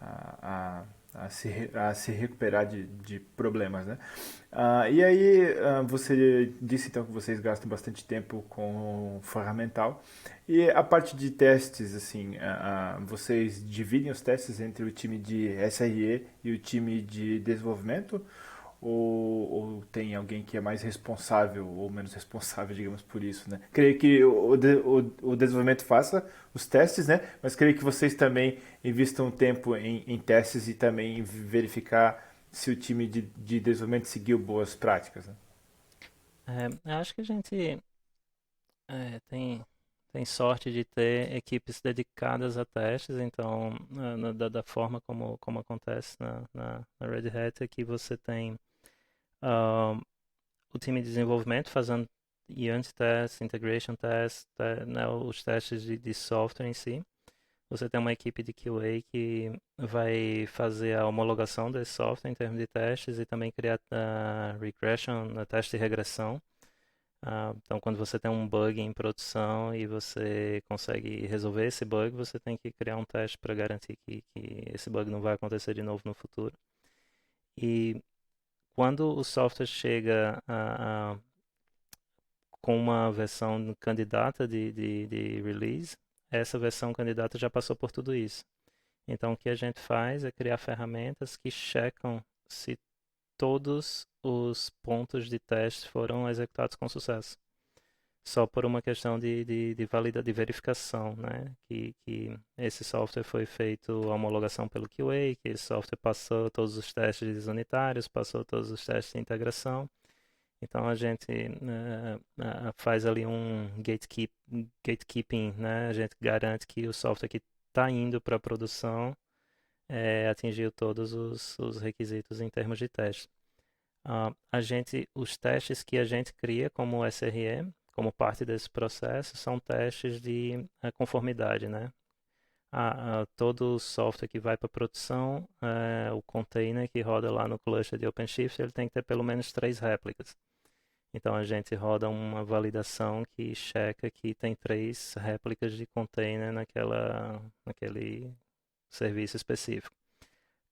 S2: a se recuperar de problemas, né? E aí, você disse então que vocês gastam bastante tempo com ferramental. E a parte de testes, assim, vocês dividem os testes entre o time de SRE e o time de desenvolvimento? Ou tem alguém que é mais responsável ou menos responsável, digamos, por isso, né? Creio que o desenvolvimento faça os testes, né? Mas creio que vocês também investam tempo em testes e também verificar se o time de desenvolvimento seguiu boas práticas, né?
S3: Eu acho que a gente tem sorte de ter equipes dedicadas a testes, então, da forma como acontece na Red Hat, é que você tem ah, o time de desenvolvimento fazendo unit tests, integration tests, né, os testes de software em si. Você tem uma equipe de QA que vai fazer a homologação desse software em termos de testes e também criar regression, teste de regressão. Então, quando você tem um bug em produção e você consegue resolver esse bug, você tem que criar um teste para garantir que esse bug não vai acontecer de novo no futuro. E quando o software chega com uma versão candidata de release, essa versão candidata já passou por tudo isso. Então, o que a gente faz é criar ferramentas que checam se todos os pontos de teste foram executados com sucesso. Só por uma questão de verificação, né? Que esse software foi feito a homologação pelo QA, que esse software passou todos os testes unitários, passou todos os testes de integração. Então a gente faz ali um gatekeeping, né? A gente garante que o software que está indo para a produção atingiu todos os requisitos em termos de teste. Os testes que a gente cria como SRE, como parte desse processo, são testes de conformidade, né? Todo software que vai para produção, o container que roda lá no cluster de OpenShift, ele tem que ter pelo menos 3 réplicas. Então a gente roda uma validação que checa que tem 3 réplicas de container naquele serviço específico.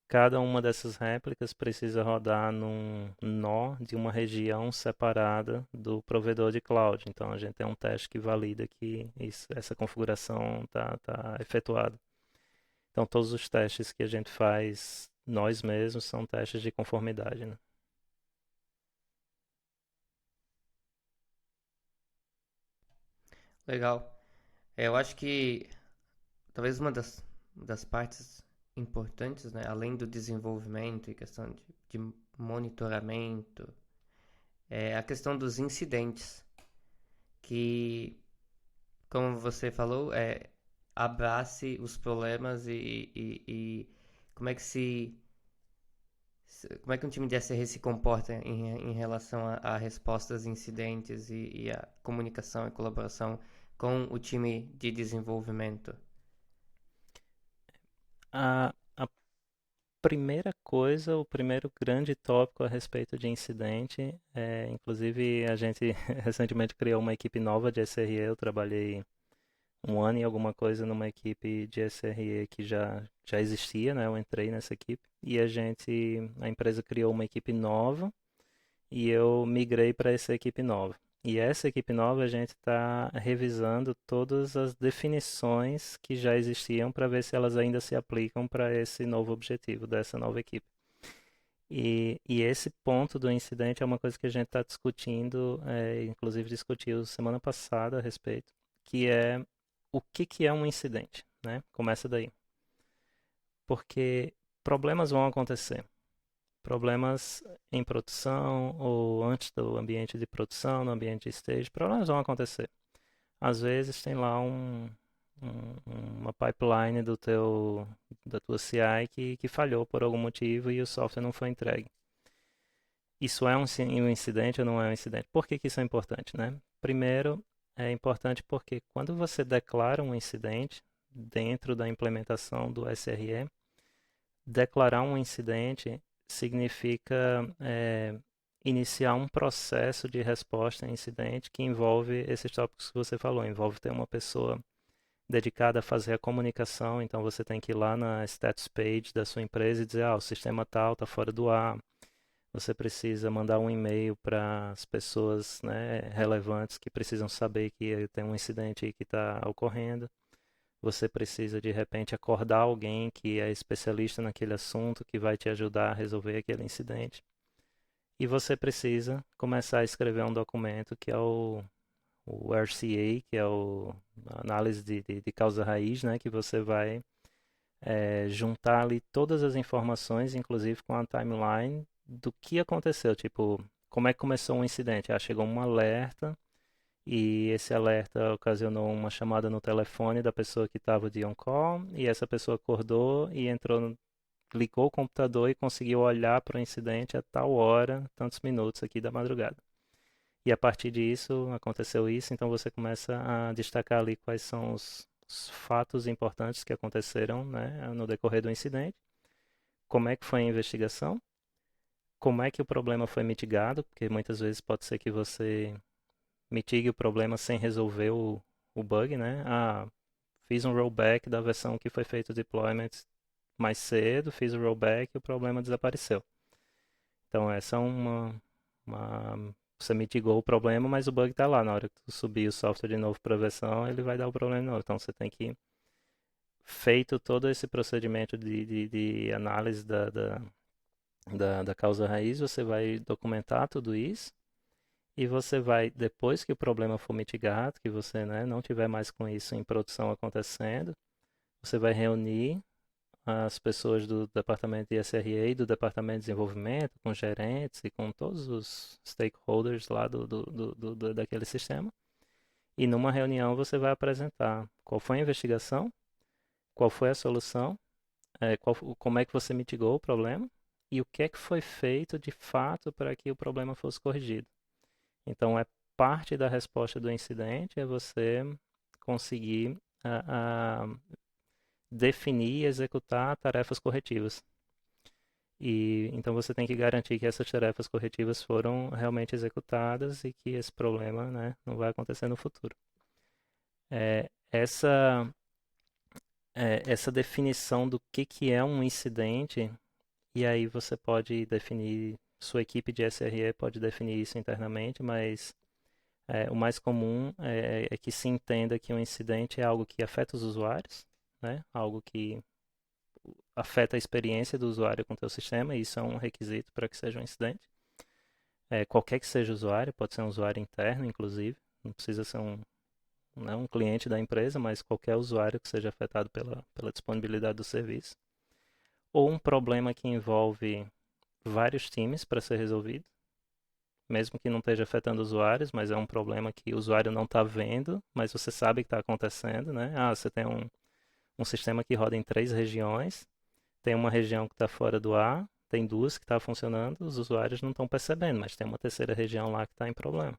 S3: Cada uma dessas réplicas precisa rodar num nó de uma região separada do provedor de cloud. Então a gente tem um teste que valida que essa configuração está efetuada. Então todos os testes que a gente faz nós mesmos são testes de conformidade, né?
S1: Legal. Eu acho que talvez uma das partes importantes, né, além do desenvolvimento e questão de monitoramento, é a questão dos incidentes, que, como você falou, abrace os problemas e como é que se Como é que um time de SRE se comporta em relação a respostas a incidentes e a comunicação e colaboração com o time de desenvolvimento?
S3: A primeira coisa, o primeiro grande tópico a respeito de incidente, inclusive a gente recentemente criou uma equipe nova de SRE, eu trabalhei um ano e alguma coisa numa equipe de SRE que já existia, né? Eu entrei nessa equipe e a empresa criou uma equipe nova e eu migrei para essa equipe nova. E essa equipe nova a gente está revisando todas as definições que já existiam para ver se elas ainda se aplicam para esse novo objetivo dessa nova equipe. E esse ponto do incidente é uma coisa que a gente está discutindo, inclusive discutiu semana passada a respeito, que é o que é um incidente, né? Começa daí. Porque problemas vão acontecer. Problemas em produção ou antes do ambiente de produção, no ambiente de stage, problemas vão acontecer. Às vezes tem lá uma pipeline da tua CI que falhou por algum motivo e o software não foi entregue. Isso é um incidente ou não é um incidente? Por que isso é importante, né? Primeiro, é importante porque quando você declara um incidente dentro da implementação do SRE, declarar um incidente significa iniciar um processo de resposta a incidente que envolve esses tópicos que você falou, envolve ter uma pessoa dedicada a fazer a comunicação, então você tem que ir lá na status page da sua empresa e dizer, o sistema tal está fora do ar, você precisa mandar um e-mail para as pessoas, né, relevantes que precisam saber que tem um incidente aí que está ocorrendo. Você precisa de repente acordar alguém que é especialista naquele assunto, que vai te ajudar a resolver aquele incidente. E você precisa começar a escrever um documento que é o RCA, que é a análise de causa raiz, né, que você vai juntar ali todas as informações, inclusive com a timeline do que aconteceu, tipo, como é que começou um incidente? Chegou um alerta e esse alerta ocasionou uma chamada no telefone da pessoa que estava de on-call e essa pessoa acordou e ligou o computador e conseguiu olhar para o incidente a tal hora, tantos minutos aqui da madrugada. E a partir disso, aconteceu isso, então você começa a destacar ali quais são os fatos importantes que aconteceram, né, no decorrer do incidente, como é que foi a investigação, como é que o problema foi mitigado, porque muitas vezes pode ser que você mitigue o problema sem resolver o bug, né? Fiz um rollback da versão que foi feito o deployment mais cedo, fiz o rollback e o problema desapareceu. Então essa é você mitigou o problema, mas o bug está lá. Na hora que tu subir o software de novo para a versão, ele vai dar o problema de novo. Então você tem que, feito todo esse procedimento de análise da causa raiz, você vai documentar tudo isso e você vai, depois que o problema for mitigado, que você, né, não tiver mais com isso em produção acontecendo, você vai reunir as pessoas do departamento de SRE e do departamento de desenvolvimento, com gerentes e com todos os stakeholders lá daquele sistema. E numa reunião você vai apresentar qual foi a investigação, qual foi a solução, como é que você mitigou o problema e o que é que foi feito de fato para que o problema fosse corrigido. Então, parte da resposta do incidente é você conseguir definir e executar tarefas corretivas. E então você tem que garantir que essas tarefas corretivas foram realmente executadas e que esse problema, né, não vai acontecer no futuro. É, essa essa definição do que é um incidente, e aí você pode definir, sua equipe de SRE pode definir isso internamente, mas o mais comum é que se entenda que um incidente é algo que afeta os usuários, né? Algo que afeta a experiência do usuário com o teu sistema, e isso é um requisito para que seja um incidente. Qualquer que seja o usuário, pode ser um usuário interno, inclusive, não precisa ser um cliente da empresa, mas qualquer usuário que seja afetado pela disponibilidade do serviço. Ou um problema que envolve vários times para ser resolvido, mesmo que não esteja afetando usuários, mas é um problema que o usuário não está vendo, mas você sabe que está acontecendo, né? Você tem um sistema que roda em 3 regiões, tem uma região que está fora do ar, tem duas que estão funcionando, os usuários não estão percebendo, mas tem uma terceira região lá que está em problema.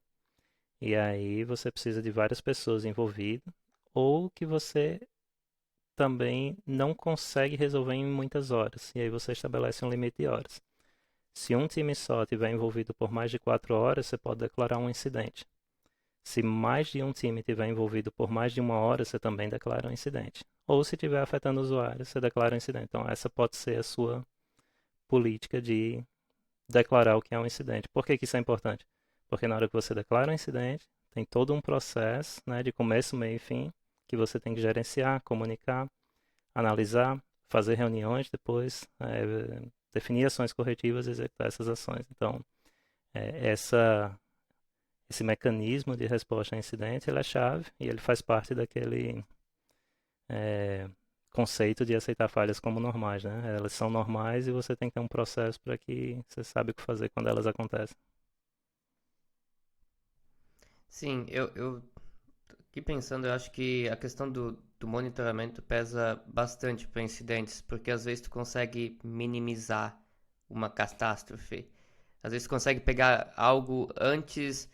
S3: E aí você precisa de várias pessoas envolvidas, ou que você também não consegue resolver em muitas horas. E aí você estabelece um limite de horas. Se um time só estiver envolvido por mais de 4 horas, você pode declarar um incidente. Se mais de um time estiver envolvido por mais de 1 hora, você também declara um incidente. Ou se estiver afetando o usuário, você declara um incidente. Então, essa pode ser a sua política de declarar o que é um incidente. Por que que isso é importante? Porque na hora que você declara um incidente, tem todo um processo, né, de começo, meio e fim, que você tem que gerenciar, comunicar, analisar, fazer reuniões depois, definir ações corretivas e executar essas ações. Então, esse mecanismo de resposta a incidente, ele é chave e ele faz parte daquele é, conceito de aceitar falhas como normais, né? Elas são normais e você tem que ter um processo para que você sabe o que fazer quando elas acontecem.
S1: Sim, eu aqui pensando, eu acho que a questão do monitoramento pesa bastante para incidentes, porque às vezes tu consegue minimizar uma catástrofe. Às vezes tu consegue pegar algo antes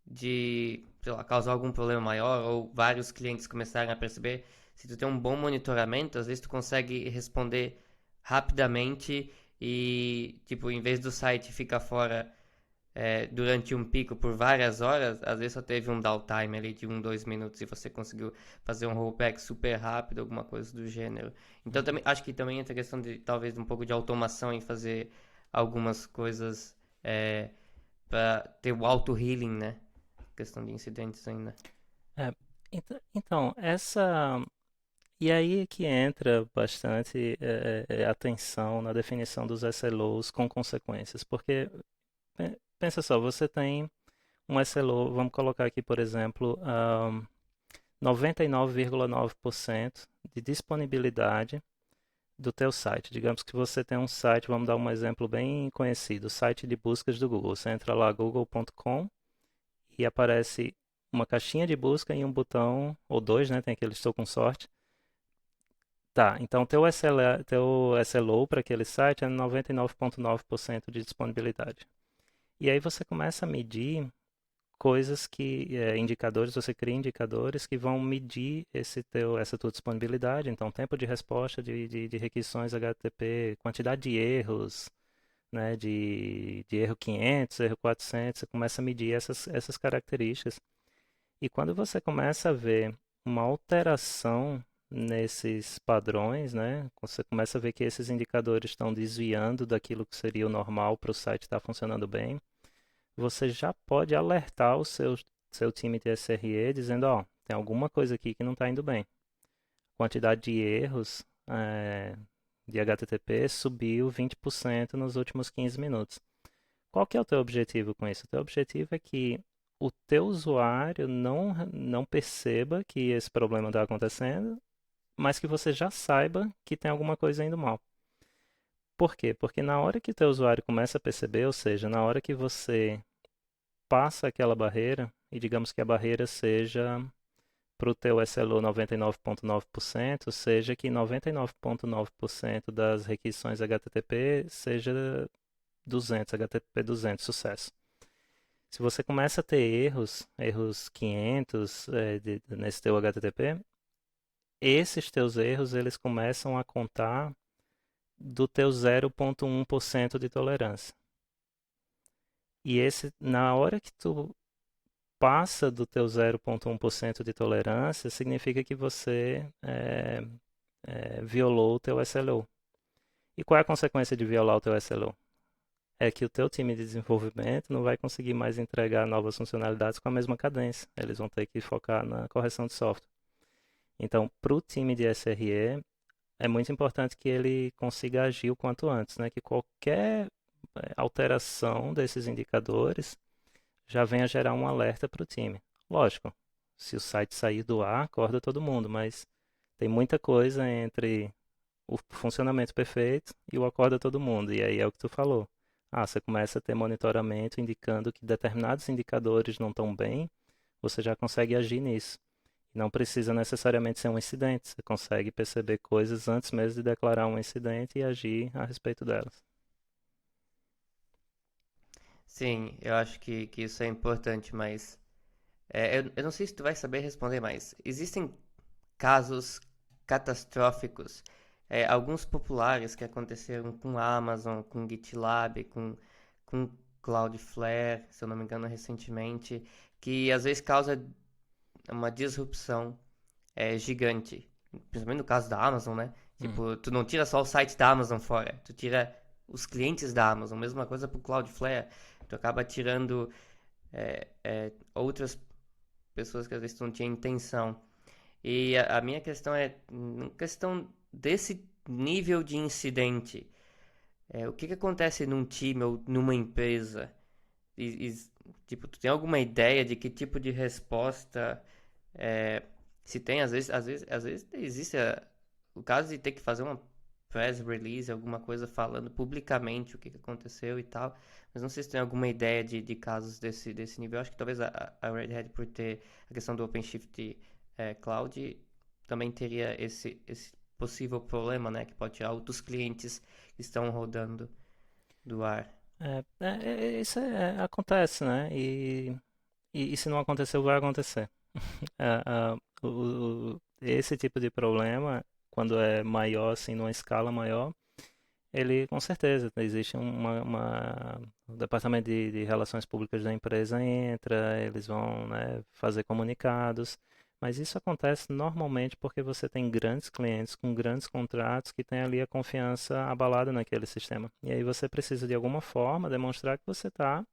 S1: de, sei lá, causar algum problema maior ou vários clientes começarem a perceber. Se tu tem um bom monitoramento, às vezes tu consegue responder rapidamente e, tipo, em vez do site ficar fora durante um pico por várias horas, às vezes só teve um downtime ali de 2 minutos e você conseguiu fazer um rollback super rápido, alguma coisa do gênero. Então também acho que também entra a questão de talvez um pouco de automação em fazer algumas coisas para ter o auto healing, né? Questão de incidentes ainda.
S3: É, então, essa. E aí é que entra bastante atenção na definição dos SLOs com consequências, porque pensa só, você tem um SLO, vamos colocar aqui, por exemplo, 99,9% de disponibilidade do teu site. Digamos que você tem um site, vamos dar um exemplo bem conhecido, o site de buscas do Google. Você entra lá google.com e aparece uma caixinha de busca e um botão, ou dois, né? Tem aquele estou com sorte. Tá, então teu SLO para aquele site é 99,9% de disponibilidade. E aí você começa a medir coisas indicadores, você cria indicadores que vão medir essa tua disponibilidade. Então, tempo de resposta de requisições HTTP, quantidade de erros, né, de erro 500, erro 400, você começa a medir essas características. E quando você começa a ver uma alteração nesses padrões, né, você começa a ver que esses indicadores estão desviando daquilo que seria o normal para o site estar funcionando bem, você já pode alertar seu time de SRE dizendo, ó, tem alguma coisa aqui que não está indo bem. Quantidade de erros de HTTP subiu 20% nos últimos 15 minutos. Qual que é o teu objetivo com isso? O teu objetivo é que o teu usuário não perceba que esse problema está acontecendo, mas que você já saiba que tem alguma coisa indo mal. Por quê? Porque na hora que o teu usuário começa a perceber, ou seja, na hora que você passa aquela barreira, e digamos que a barreira seja para o teu SLO 99,9%, seja que 99,9% das requisições HTTP seja 200, HTTP 200, sucesso. Se você começa a ter erros 500 nesse teu HTTP, esses teus erros eles começam a contar do teu 0,1% de tolerância. E na hora que tu passa do teu 0,1% de tolerância, significa que você violou o teu SLO. E qual é a consequência de violar o teu SLO? É que o teu time de desenvolvimento não vai conseguir mais entregar novas funcionalidades com a mesma cadência. Eles vão ter que focar na correção de software. Então, para o time de SRE, é muito importante que ele consiga agir o quanto antes, né? Que qualquer alteração desses indicadores já venha gerar um alerta para o time. Lógico, se o site sair do ar, acorda todo mundo, mas tem muita coisa entre o funcionamento perfeito e o acorda todo mundo. E aí é o que tu falou. Você começa a ter monitoramento indicando que determinados indicadores não estão bem, você já consegue agir nisso. Não precisa necessariamente ser um incidente, você consegue perceber coisas antes mesmo de declarar um incidente e agir a respeito delas.
S1: Sim, eu acho que isso é importante, mas eu não sei se tu vai saber responder, mas existem casos catastróficos, alguns populares que aconteceram com a Amazon, com GitLab, com Cloudflare, se eu não me engano, recentemente, que às vezes causa uma disrupção gigante. Principalmente no caso da Amazon, né?
S3: Hum.
S1: Tipo, tu não tira só o site da Amazon fora, tu tira os clientes da Amazon. Mesma coisa pro Cloudflare. Tu acaba tirando outras pessoas que às vezes tu não tinha intenção. E a minha questão é, questão desse nível de incidente. O que que acontece num time ou numa empresa? E, tipo, tu tem alguma ideia de que tipo de resposta é, se tem, às vezes existe o caso de ter que fazer uma press release, alguma coisa falando publicamente o que que aconteceu e tal, mas não sei se tem alguma ideia de casos desse nível. Eu acho que talvez a Red Hat, por ter a questão do OpenShift Cloud, também teria esse possível problema, né, que pode tirar outros clientes que estão rodando do ar.
S3: Isso acontece, né? E se não aconteceu, vai acontecer. Esse tipo de problema, quando é maior, assim, numa escala maior, ele, com certeza, existe o departamento de relações públicas da empresa entra, eles vão, né, fazer comunicados, mas isso acontece normalmente porque você tem grandes clientes com grandes contratos que têm ali a confiança abalada naquele sistema. E aí você precisa, de alguma forma, demonstrar que você está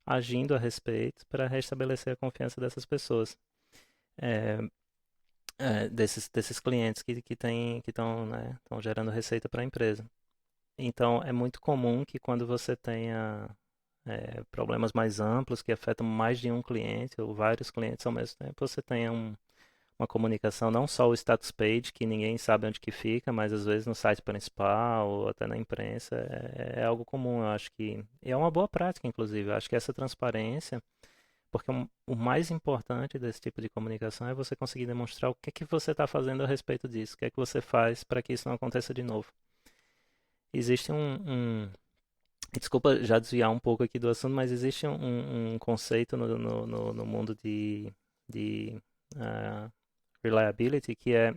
S3: agindo a respeito para restabelecer a confiança dessas pessoas. É, desses clientes que estão, né, estão gerando receita para a empresa. Então, é muito comum que quando você tenha problemas mais amplos que afetam mais de um cliente ou vários clientes ao mesmo tempo, você tenha uma comunicação, não só o status page, que ninguém sabe onde que fica, mas às vezes no site principal ou até na imprensa, é algo comum, eu acho que, e é uma boa prática, inclusive, eu acho que essa transparência, porque o mais importante desse tipo de comunicação é você conseguir demonstrar o que é que você está fazendo a respeito disso, o que é que você faz para que isso não aconteça de novo. Existe desculpa já desviar um pouco aqui do assunto, mas existe um conceito no mundo de ah, reliability que é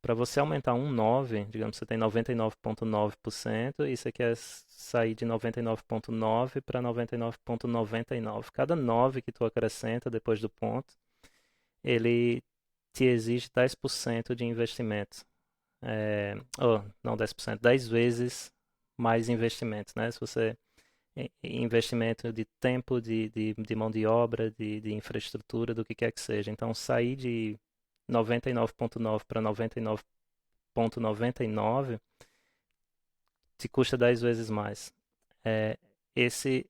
S3: para você aumentar um 9, digamos, você tem 99,9% e você quer sair de 99,9 para 99,99. Cada 9 que tu acrescenta depois do ponto, ele te exige 10% de investimento. Não 10%, 10 vezes mais investimentos, né? Se você investimento de tempo, de mão de obra, de infraestrutura, do que quer que seja. Então, sair de 99,9 para 99,99 te custa 10 vezes mais. É, esse,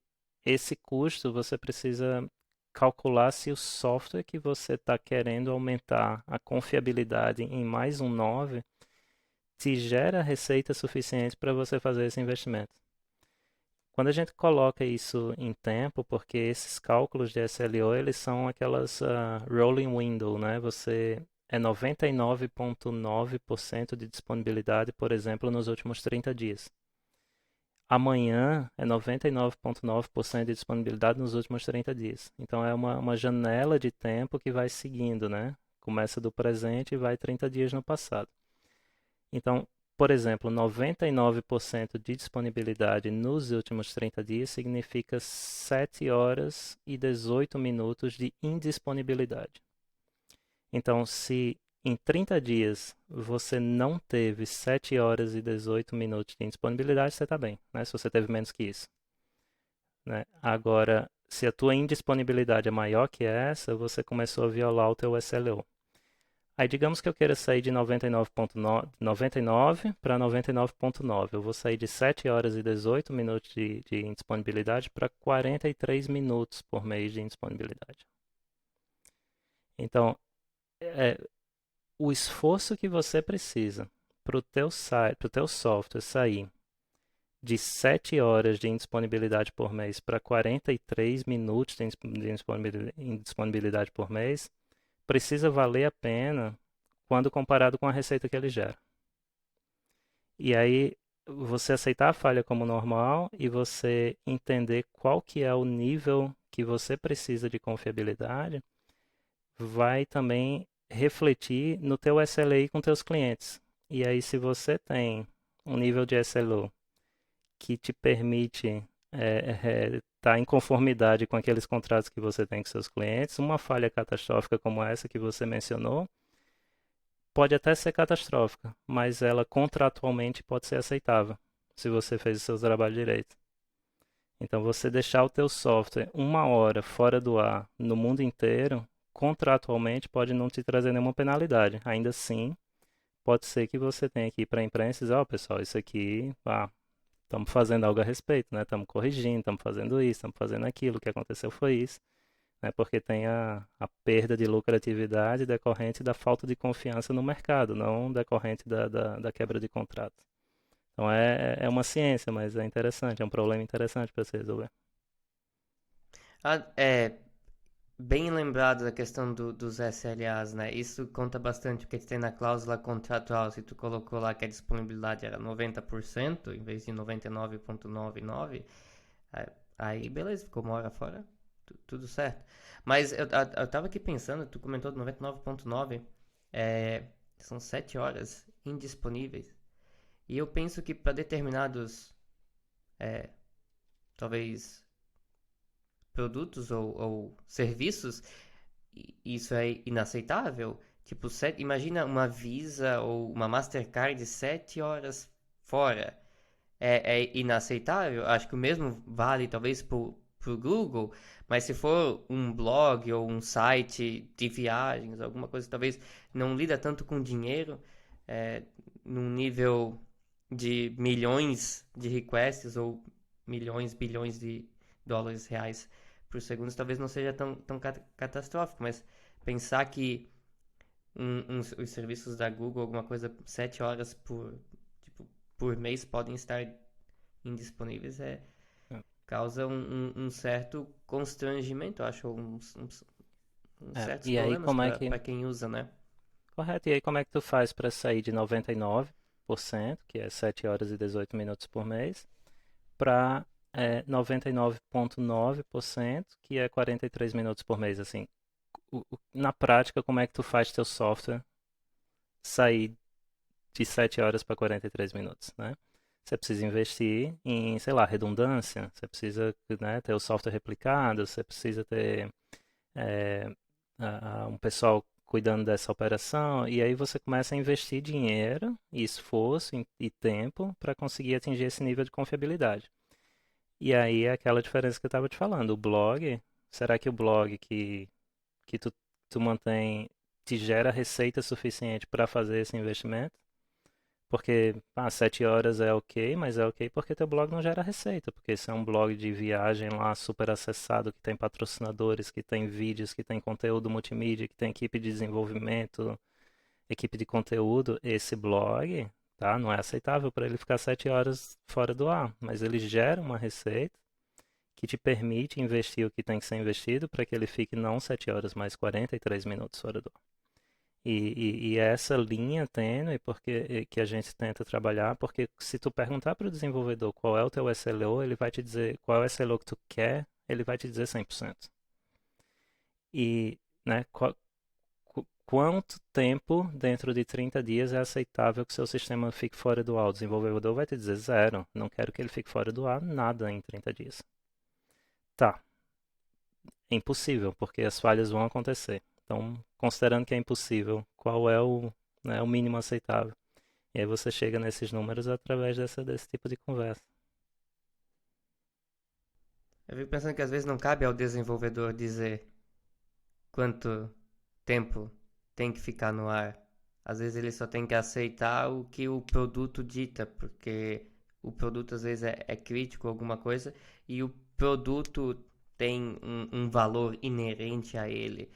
S3: esse custo você precisa calcular se o software que você está querendo aumentar a confiabilidade em mais um 9 te gera receita suficiente para você fazer esse investimento. Quando a gente coloca isso em tempo, porque esses cálculos de SLO, eles são aquelas rolling window, né? Você é 99,9% de disponibilidade, por exemplo, nos últimos 30 dias. Amanhã é 99,9% de disponibilidade nos últimos 30 dias. Então é uma janela de tempo que vai seguindo, né? Começa do presente e vai 30 dias no passado. Então, por exemplo, 99% de disponibilidade nos últimos 30 dias significa 7 horas e 18 minutos de indisponibilidade. Então, se em 30 dias você não teve 7 horas e 18 minutos de indisponibilidade, você está bem, né? Se você teve menos que isso, né? Agora, se a tua indisponibilidade é maior que essa, você começou a violar o teu SLO. Aí digamos que eu queira sair de 99,99 para 99,9. Eu vou sair de 7 horas e 18 minutos de indisponibilidade para 43 minutos por mês de indisponibilidade. Então, é, o esforço que você precisa para o teu site, para o teu software sair de 7 horas de indisponibilidade por mês para 43 minutos de indisponibilidade por mês, precisa valer a pena quando comparado com a receita que ele gera. E aí você aceitar a falha como normal e você entender qual que é o nível que você precisa de confiabilidade, vai também refletir no teu SLA com teus clientes. E aí, se você tem um nível de SLO que te permite estar em conformidade com aqueles contratos que você tem com seus clientes, uma falha catastrófica como essa que você mencionou, pode até ser catastrófica, mas ela contratualmente pode ser aceitável, se você fez o seu trabalho direito. Então, você deixar o teu software uma hora fora do ar no mundo inteiro, contratualmente pode não te trazer nenhuma penalidade. Ainda assim, pode ser que você tenha que ir para a imprensa e dizer, ó, pessoal, isso aqui, estamos fazendo algo a respeito, né? Estamos corrigindo, estamos fazendo isso, estamos fazendo aquilo, o que aconteceu foi isso, né? Porque tem a perda de lucratividade decorrente da falta de confiança no mercado, não decorrente da quebra de contrato. Então é uma ciência, mas é interessante, é um problema interessante para se resolver.
S1: É bem lembrado da questão dos SLAs, né? Isso conta bastante porque tem na cláusula contratual, se tu colocou lá que a disponibilidade era 90% em vez de 99,99%, aí beleza, ficou uma hora fora, tudo certo. Mas eu tava aqui pensando, tu comentou de 99,9%, são 7 horas indisponíveis. E eu penso que para determinados, é, talvez, produtos ou serviços, isso é inaceitável. Tipo, imagina uma Visa ou uma Mastercard 7 horas fora. É inaceitável? Acho que o mesmo vale talvez pro Google, mas se for um blog ou um site de viagens, alguma coisa talvez não lida tanto com dinheiro, é, num nível de milhões de requests ou milhões, bilhões de dólares reais por segundo, talvez não seja tão catastrófico, mas pensar que os serviços da Google, alguma coisa, 7 horas tipo, por mês podem estar indisponíveis, causa um certo constrangimento, eu acho, certos
S3: E aí
S1: problemas
S3: como é
S1: para
S3: que...
S1: quem usa, né?
S3: Correto, e aí como é que tu faz para sair de 99%, que é 7 horas e 18 minutos por mês, para 99,9%, que é 43 minutos por mês, assim. Na prática, como é que tu faz teu software sair de 7 horas para 43 minutos, né? Você precisa investir em, sei lá, redundância, você precisa, né, ter o software replicado, você precisa ter é, um pessoal cuidando dessa operação, e aí você começa a investir dinheiro, e esforço e tempo para conseguir atingir esse nível de confiabilidade. E aí é aquela diferença que eu estava te falando. O blog, será que o blog que tu mantém te gera receita suficiente para fazer esse investimento? Porque, 7 horas é ok, mas é ok porque teu blog não gera receita. Porque se é um blog de viagem lá super acessado, que tem patrocinadores, que tem vídeos, que tem conteúdo multimídia, que tem equipe de desenvolvimento, equipe de conteúdo, esse blog, tá, não é aceitável para ele ficar 7 horas fora do ar. Mas ele gera uma receita que te permite investir o que tem que ser investido para que ele fique não 7 horas, mas 43 minutos fora do ar. E é essa linha tênue que a gente tenta trabalhar, porque se tu perguntar para o desenvolvedor qual é o teu SLO, ele vai te dizer qual é o SLO que tu quer, ele vai te dizer 100%. E, né, quanto tempo dentro de 30 dias é aceitável que seu sistema fique fora do ar? O desenvolvedor vai te dizer zero, não quero que ele fique fora do ar nada em 30 dias. Tá, é impossível, porque as falhas vão acontecer. Então, considerando que é impossível, qual é né, o mínimo aceitável? E aí você chega nesses números através desse tipo de conversa.
S1: Eu fico pensando que às vezes não cabe ao desenvolvedor dizer quanto tempo tem que ficar no ar. Às vezes ele só tem que aceitar o que o produto dita, porque o produto às vezes é crítico, alguma coisa, e o produto tem um valor inerente a ele.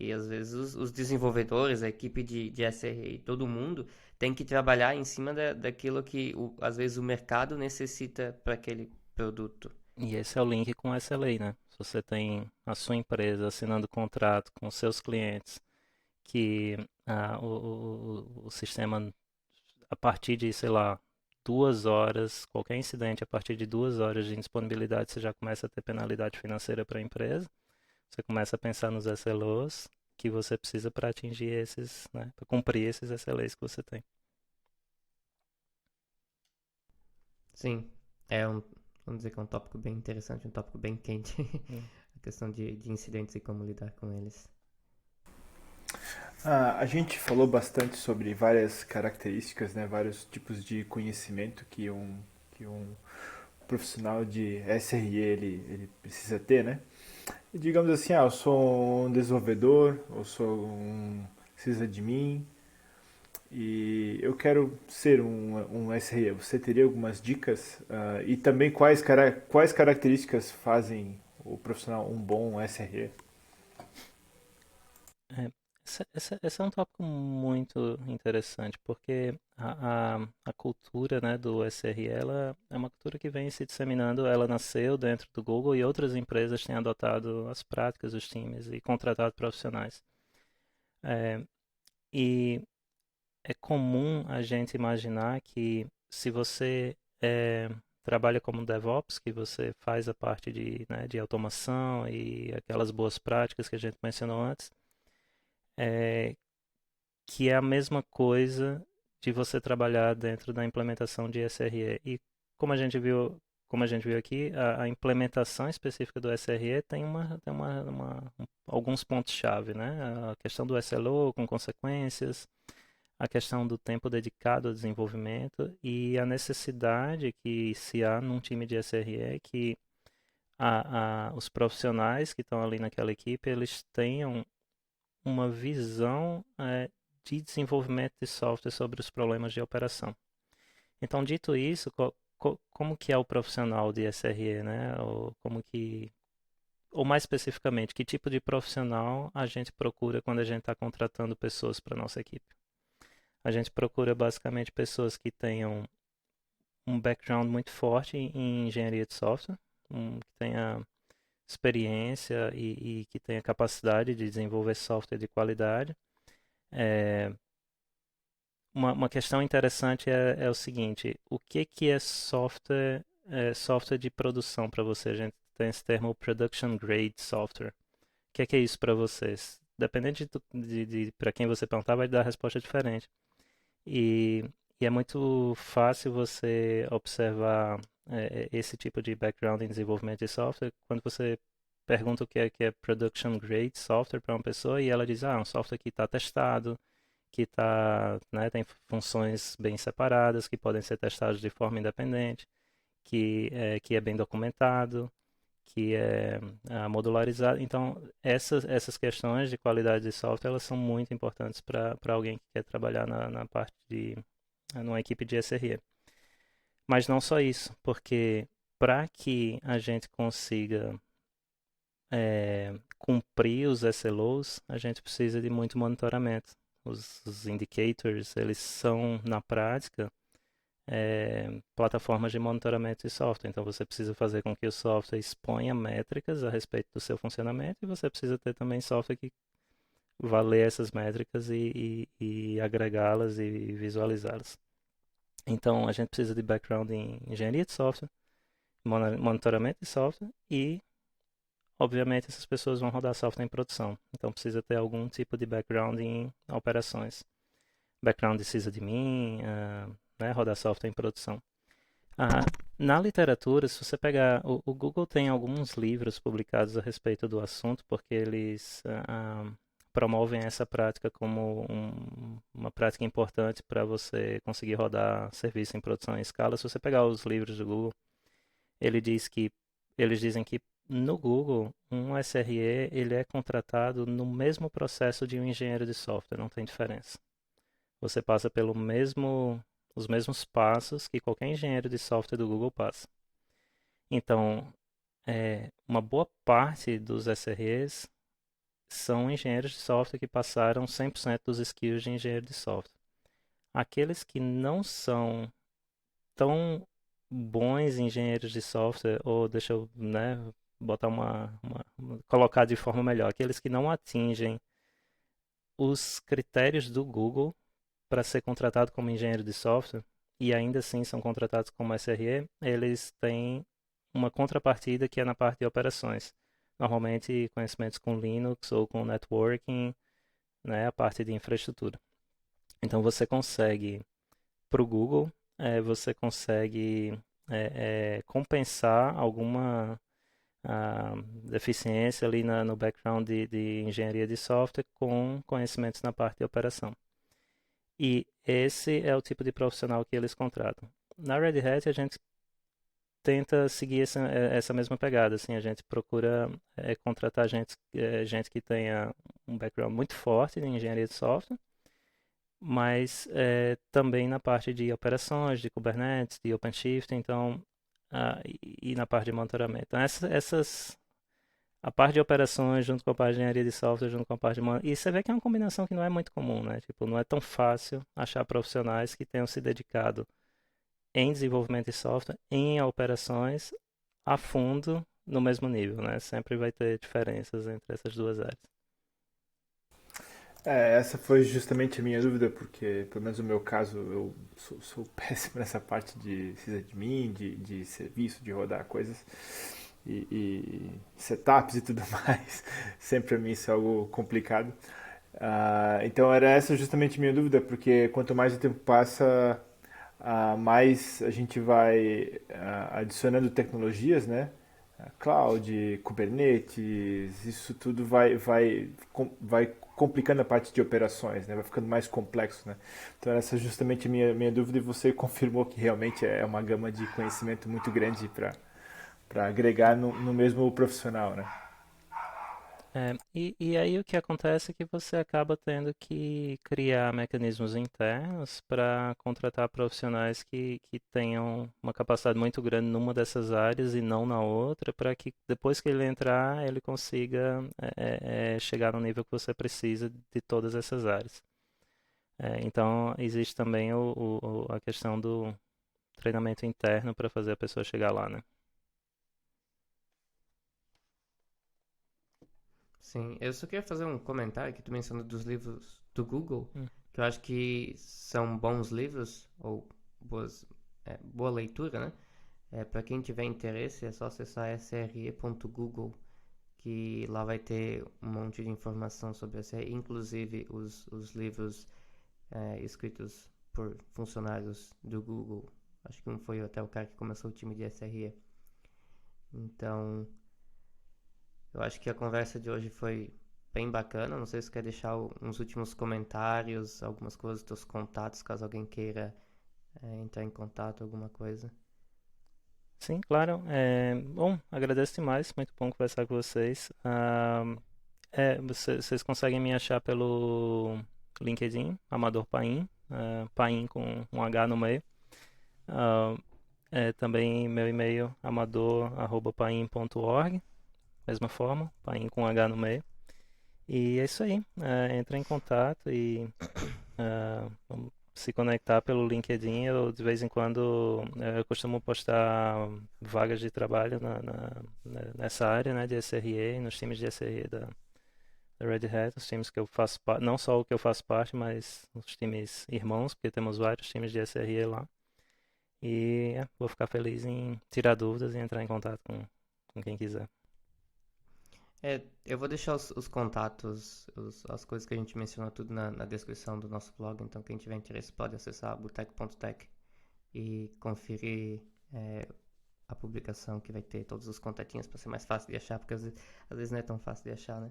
S1: E às vezes os desenvolvedores, a equipe de SRE, todo mundo tem que trabalhar em cima daquilo que às vezes o mercado necessita para aquele produto.
S3: E esse é o link com essa lei, né? Se você tem a sua empresa assinando contrato com seus clientes, que o sistema, a partir de, sei lá, 2 horas, qualquer incidente a partir de 2 horas de indisponibilidade, você já começa a ter penalidade financeira para a empresa. Você começa a pensar nos SLOs que você precisa para atingir esses, né, para cumprir esses SLAs que você tem.
S1: Sim, vamos dizer que é um tópico bem interessante, um tópico bem quente.
S3: Hum.
S1: A questão de incidentes e como lidar com eles.
S2: A gente falou bastante sobre várias características, né, vários tipos de conhecimento que um profissional de SRE ele precisa ter, né? E digamos assim, eu sou um desenvolvedor, eu sou um sysadmin e eu quero ser um SRE. Você teria algumas dicas? E também quais características fazem o profissional um bom SRE?
S3: É, esse é um tópico muito interessante, porque a cultura, né, do SRE, ela é uma cultura que vem se disseminando, ela nasceu dentro do Google e outras empresas têm adotado as práticas dos times e contratado profissionais. É, e é comum a gente imaginar que se você trabalha como DevOps, que você faz a parte de, né, de automação e aquelas boas práticas que a gente mencionou antes, é, que é a mesma coisa de você trabalhar dentro da implementação de SRE. E como a gente viu aqui, a implementação específica do SRE tem alguns pontos-chave, né? A questão do SLO com consequências, a questão do tempo dedicado ao desenvolvimento e a necessidade que se há num time de SRE que os profissionais que estão ali naquela equipe, eles tenham uma visão de desenvolvimento de software sobre os problemas de operação. Então, dito isso, como que é o profissional de SRE, né? Ou mais especificamente, que tipo de profissional a gente procura quando a gente está contratando pessoas para nossa equipe? A gente procura basicamente pessoas que tenham um background muito forte em engenharia de software, que tenha experiência e que tenha capacidade de desenvolver software de qualidade. É, uma questão interessante é o seguinte: o que é software de produção para você? A gente tem esse termo production grade software. O que é isso para vocês? Dependente para quem você perguntar, vai dar a resposta diferente. E, e é muito fácil você observar esse tipo de background em desenvolvimento de software quando você pergunta o que é production grade software para uma pessoa e ela diz, um software que está testado, que né, tem funções bem separadas, que podem ser testadas de forma independente, que é bem documentado, que é modularizado. Então, essas questões de qualidade de software, elas são muito importantes para alguém que quer trabalhar na parte numa equipe de SRE. Mas não só isso, porque para que a gente consiga cumprir os SLOs, a gente precisa de muito monitoramento. Os indicators, eles são, na prática, plataformas de monitoramento de software. Então, você precisa fazer com que o software exponha métricas a respeito do seu funcionamento e você precisa ter também software que vá ler essas métricas e agregá-las e visualizá-las. Então, a gente precisa de background em engenharia de software, monitoramento de software e, obviamente, essas pessoas vão rodar software em produção. Então, precisa ter algum tipo de background em operações. Background de sysadmin, né, rodar software em produção. Na literatura, se você pegar, o Google tem alguns livros publicados a respeito do assunto, porque eles promovem essa prática como uma prática importante para você conseguir rodar serviço em produção em escala. Se você pegar os livros do Google, eles dizem que no Google, um SRE ele é contratado no mesmo processo de um engenheiro de software, não tem diferença. Você passa os mesmos passos que qualquer engenheiro de software do Google passa. Então, uma boa parte dos SREs são engenheiros de software que passaram 100% dos skills de engenheiro de software. Aqueles que não são tão bons engenheiros de software, ou deixa eu, né, botar colocar de forma melhor, aqueles que não atingem os critérios do Google para ser contratado como engenheiro de software, e ainda assim são contratados como SRE, eles têm uma contrapartida que é na parte de operações. Normalmente conhecimentos com Linux ou com networking, né, a parte de infraestrutura. Então você consegue, para o Google, você consegue compensar alguma deficiência ali no background de engenharia de software com conhecimentos na parte de operação. E esse é o tipo de profissional que eles contratam. Na Red Hat, a gente tenta seguir essa mesma pegada, assim, a gente procura contratar gente que tenha um background muito forte em engenharia de software, mas também na parte de operações, de Kubernetes, de OpenShift, então, e na parte de monitoramento. Então, a parte de operações junto com a parte de engenharia de software, junto com a parte de e você vê que é uma combinação que não é muito comum, né? Tipo, não é tão fácil achar profissionais que tenham se dedicado em desenvolvimento de software, em operações, a fundo, no mesmo nível, né? Sempre vai ter diferenças entre essas duas áreas.
S2: Essa foi justamente a minha dúvida, porque, pelo menos no meu caso, eu sou péssimo nessa parte de sysadmin, de serviço, de rodar coisas e setups e tudo mais. Sempre para mim isso é algo complicado. Então era essa justamente a minha dúvida, porque quanto mais o tempo passa, mais a gente vai adicionando tecnologias, né? Cloud, Kubernetes, isso tudo vai complicando a parte de operações, né? Vai ficando mais complexo, né? Então essa é justamente a minha dúvida e você confirmou que realmente é uma gama de conhecimento muito grande para agregar no mesmo profissional, né?
S3: E aí o que acontece é que você acaba tendo que criar mecanismos internos para contratar profissionais que tenham uma capacidade muito grande numa dessas áreas e não na outra, para que depois que ele entrar, ele consiga chegar no nível que você precisa de todas essas áreas. Então, existe também a questão do treinamento interno para fazer a pessoa chegar lá, né?
S1: Sim, eu só queria fazer um comentário que tu mencionou dos livros do Google,
S3: Hum.
S1: que eu acho que são bons livros, ou boa leitura, né? Para quem tiver interesse, é só acessar sre.google, que lá vai ter um monte de informação sobre a SRE, inclusive os livros escritos por funcionários do Google. Acho que um foi até o cara que começou o time de SRE. Então, eu acho que a conversa de hoje foi bem bacana. Não sei se quer deixar uns últimos comentários, algumas coisas dos teus contatos, caso alguém queira entrar em contato, alguma coisa.
S3: Sim, claro. Bom, agradeço demais. Muito bom conversar com vocês. Vocês conseguem me achar pelo LinkedIn, Amador Paim, Paim com um H no meio. Ah, também meu e-mail, amador@paim.org, mesma forma, Paim com um H no meio. E é isso aí. Entra em contato e vamos se conectar pelo LinkedIn. Eu, de vez em quando, eu costumo postar vagas de trabalho nessa área, né, de SRE, nos times de SRE da Red Hat, os times que eu faço parte, não só o que eu faço parte, mas os times irmãos, porque temos vários times de SRE lá. E vou ficar feliz em tirar dúvidas e entrar em contato com quem quiser.
S1: Eu vou deixar os contatos, as coisas que a gente mencionou tudo na descrição do nosso blog, então quem tiver interesse pode acessar boteco.tech e conferir a publicação que vai ter todos os contatinhos para ser mais fácil de achar, porque às vezes não é tão fácil de achar, né?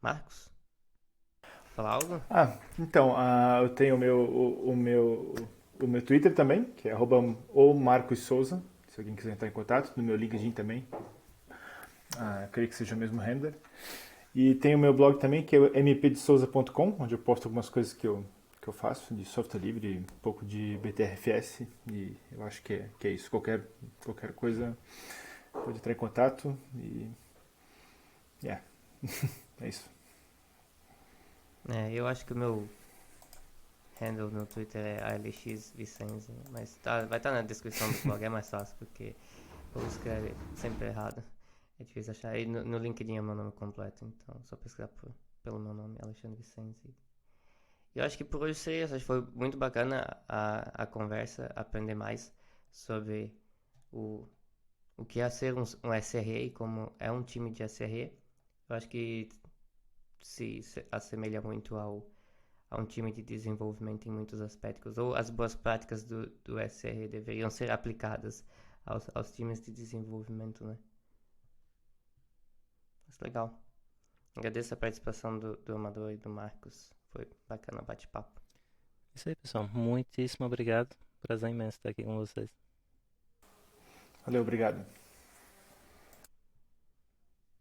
S1: Marcos, falar algo?
S2: Então, eu tenho o meu Twitter também, que é o Marcos Souza, se alguém quiser entrar em contato, no meu LinkedIn também, creio que seja o mesmo handler. E tem o meu blog também, que é o mpdesouza.com, onde eu posto algumas coisas que eu faço de software livre, um pouco de BTRFS, e eu acho que é isso. Qualquer coisa pode entrar em contato e. Yeah, é isso.
S1: Eu acho que o meu handle no Twitter é ALXVicenzi, mas vai estar na descrição do blog, é mais fácil, porque eu escrevo sempre errado. É difícil achar. E no LinkedIn é meu nome completo, então só pesquisar pelo meu nome, Alexandre Vicente. Eu acho que por hoje seria isso. Acho que foi muito bacana a conversa, aprender mais sobre o, o que é ser um SRE e como é um time de SRE. Eu acho que se assemelha muito a um time de desenvolvimento em muitos aspectos, ou as boas práticas do SRE deveriam ser aplicadas aos times de desenvolvimento, né? Mas legal. Agradeço a participação do Amador e do Marcos. Foi bacana o bate-papo.
S3: Isso aí, pessoal. Muitíssimo obrigado. Prazer imenso estar aqui com vocês.
S2: Valeu, obrigado.